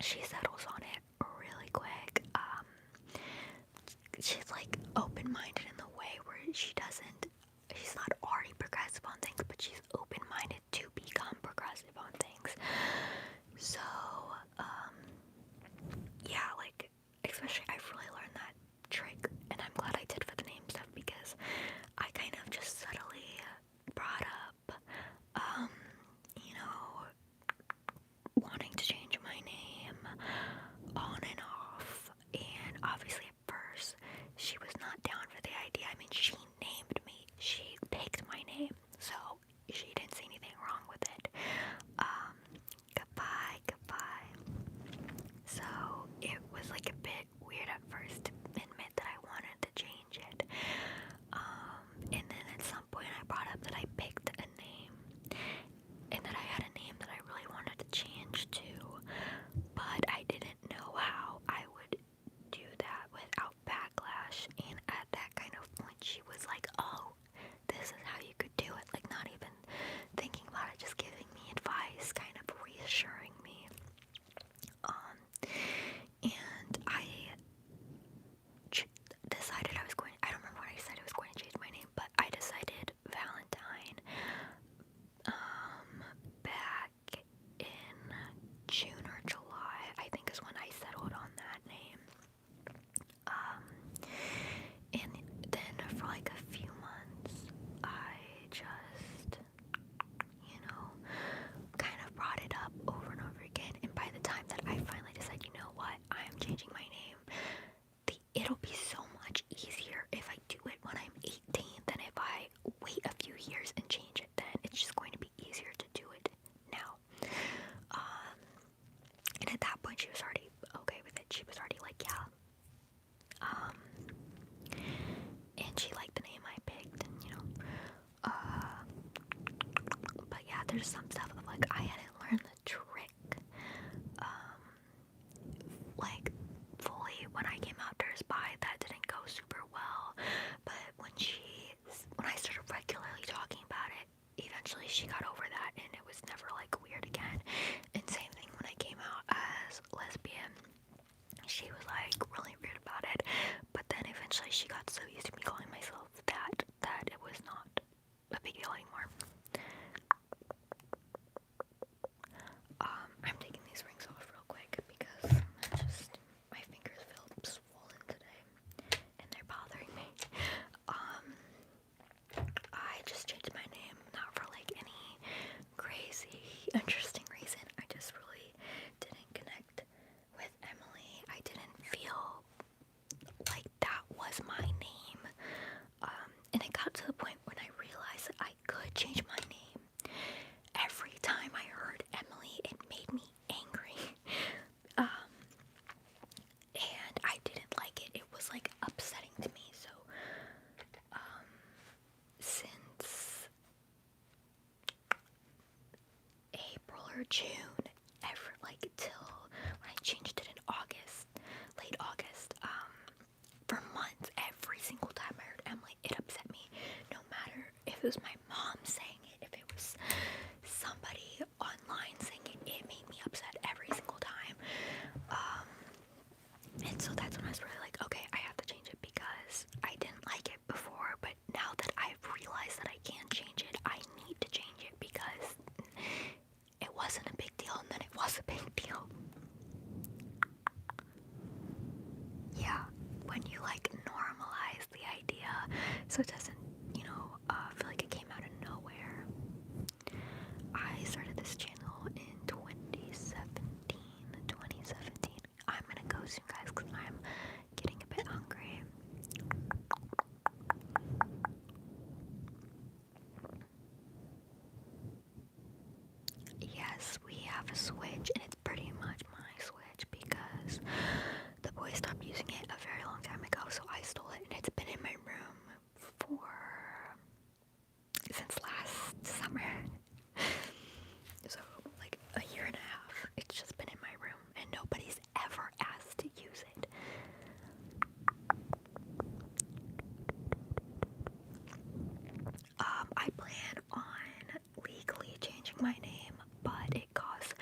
she settles on it really quick. She's like open-minded in the way where she's not already progressive on things, but she's open-minded to become progressive on things. So, yeah, like, especially I've really learned that trick, and I'm glad I did for the name stuff, because I kind of just subtly brought up, wanting to change my name on and off, and obviously at first, she was not down for the idea. I mean, she named me, she picked my name, so she didn't see anything wrong with it. Goodbye. So it was like a bit weird at first to admit that I wanted to change it. And then at some point I brought up that I picked a name, and that I had a name that I really wanted to change to, but I didn't know how I would do that without backlash. And at that kind of point she was like, oh, this is how you could do it, like not even thinking about it, just giving me advice, kind of reassuring me. And I decided I don't remember when I said I was going to change my name, but I decided Valentine back in June or July, I think is when I settled on that name. And then for like a few months, I just, kind of brought it up over and over again. And by the time that I finally decided, you know what, I am changing my name, it'll be so much easier if I do it when I'm 18 than if I wait a few years and change it then. It's just going to be easier to do it now. And at that point, she was already okay with it. She was already like, yeah. And she liked the name I picked, and but yeah, there's some stuff of like, I hadn't learned the trick, like, fully when I came out to her spy. That didn't go super well, but when I started regularly talking about it, eventually she got over that, and it was never like weird again. And same thing when I came out as lesbian, she was like really weird about it, but then eventually she got so used to me calling myself that it was not a big deal anymore. for June, till when I changed it in August, late August, for months, every single time I heard Emily, it upset me. No matter if it was my mom saying it, if it was somebody online saying it, it made me upset every single time. And so that's when I was really like, okay, I have to change it because I didn't like it before, but now that I've realized that I can change it, I need to change it because it wasn't a big deal, and then it was a big deal. Yeah, when you normalize the idea, so it doesn't, feel like it came out of nowhere. I started this channel in 2017. I'm gonna go soon, guys, because I'm getting a bit hungry. Yes, we have a Switch, and it's pretty much my Switch because the boys stopped using it a very long time ago, so I stole it, and it's been in my room since last summer. So, a year and a half. It's just been in my room, and nobody's ever asked to use it. I plan on legally changing my name, but it costs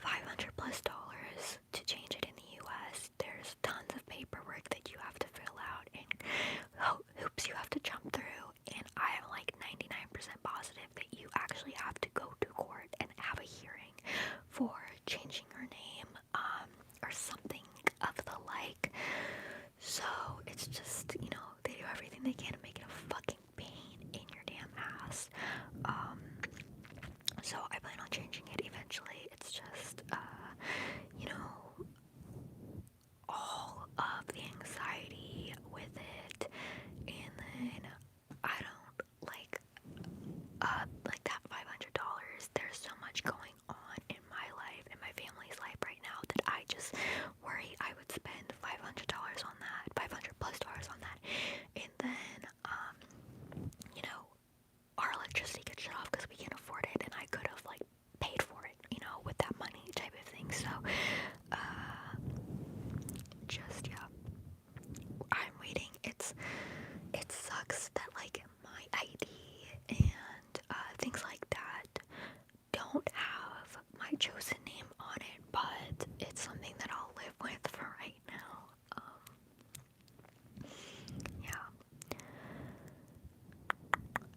$500+ to change it in the US. There's tons of paperwork that you have to fill out and hoops you have to jump through, and I'm 99% positive that you actually have to go to court and have a hearing for changing your name, or something of the like. So it's just, they do everything they can to make it a fucking pain in your damn ass. So I plan on changing it eventually. It's just, all of the anxiety with it, and then I don't like that $500. There's so much going on in my life and my family's life right now that I just worry I would spend $500 on that, $500+ on that, and then our electricity gets shut off because we can't afford it, and I could have paid for it, with that money type of thing. So just yeah, I'm waiting. It sucks that my ID and things like that don't have my chosen name on it, but it's something that I'll live with for right now. Yeah.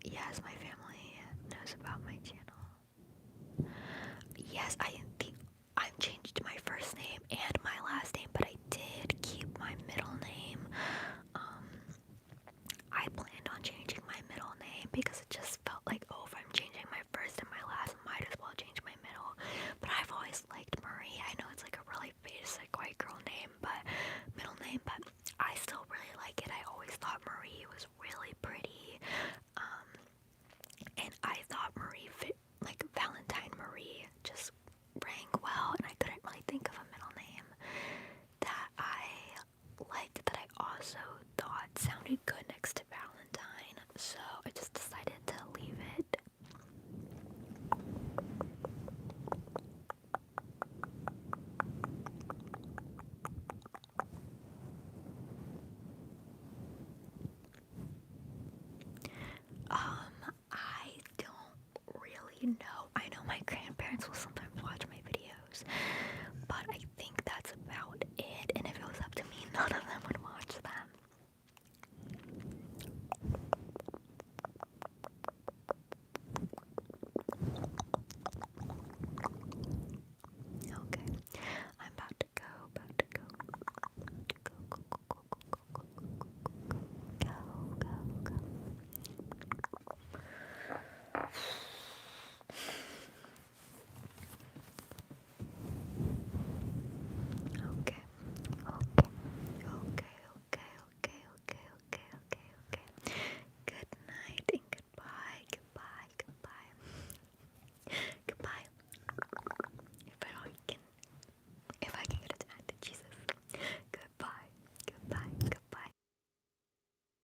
Yes, my family knows about my channel. Yes, I've changed my first name and my last name, but I did keep my middle name. I planned on changing my middle name because it just felt like, oh, if I'm changing my first and my last, I might as well change my middle. But I've always liked Marie. I know it's a really basic white girl name, but middle name, but I still really like it. I always thought Marie was really pretty. And I thought Marie fit, Valentine Marie just rang well, and I couldn't really think of a middle name that I liked, that I also thought sounded good next to Valentine, so I just decided to leave it. I don't really know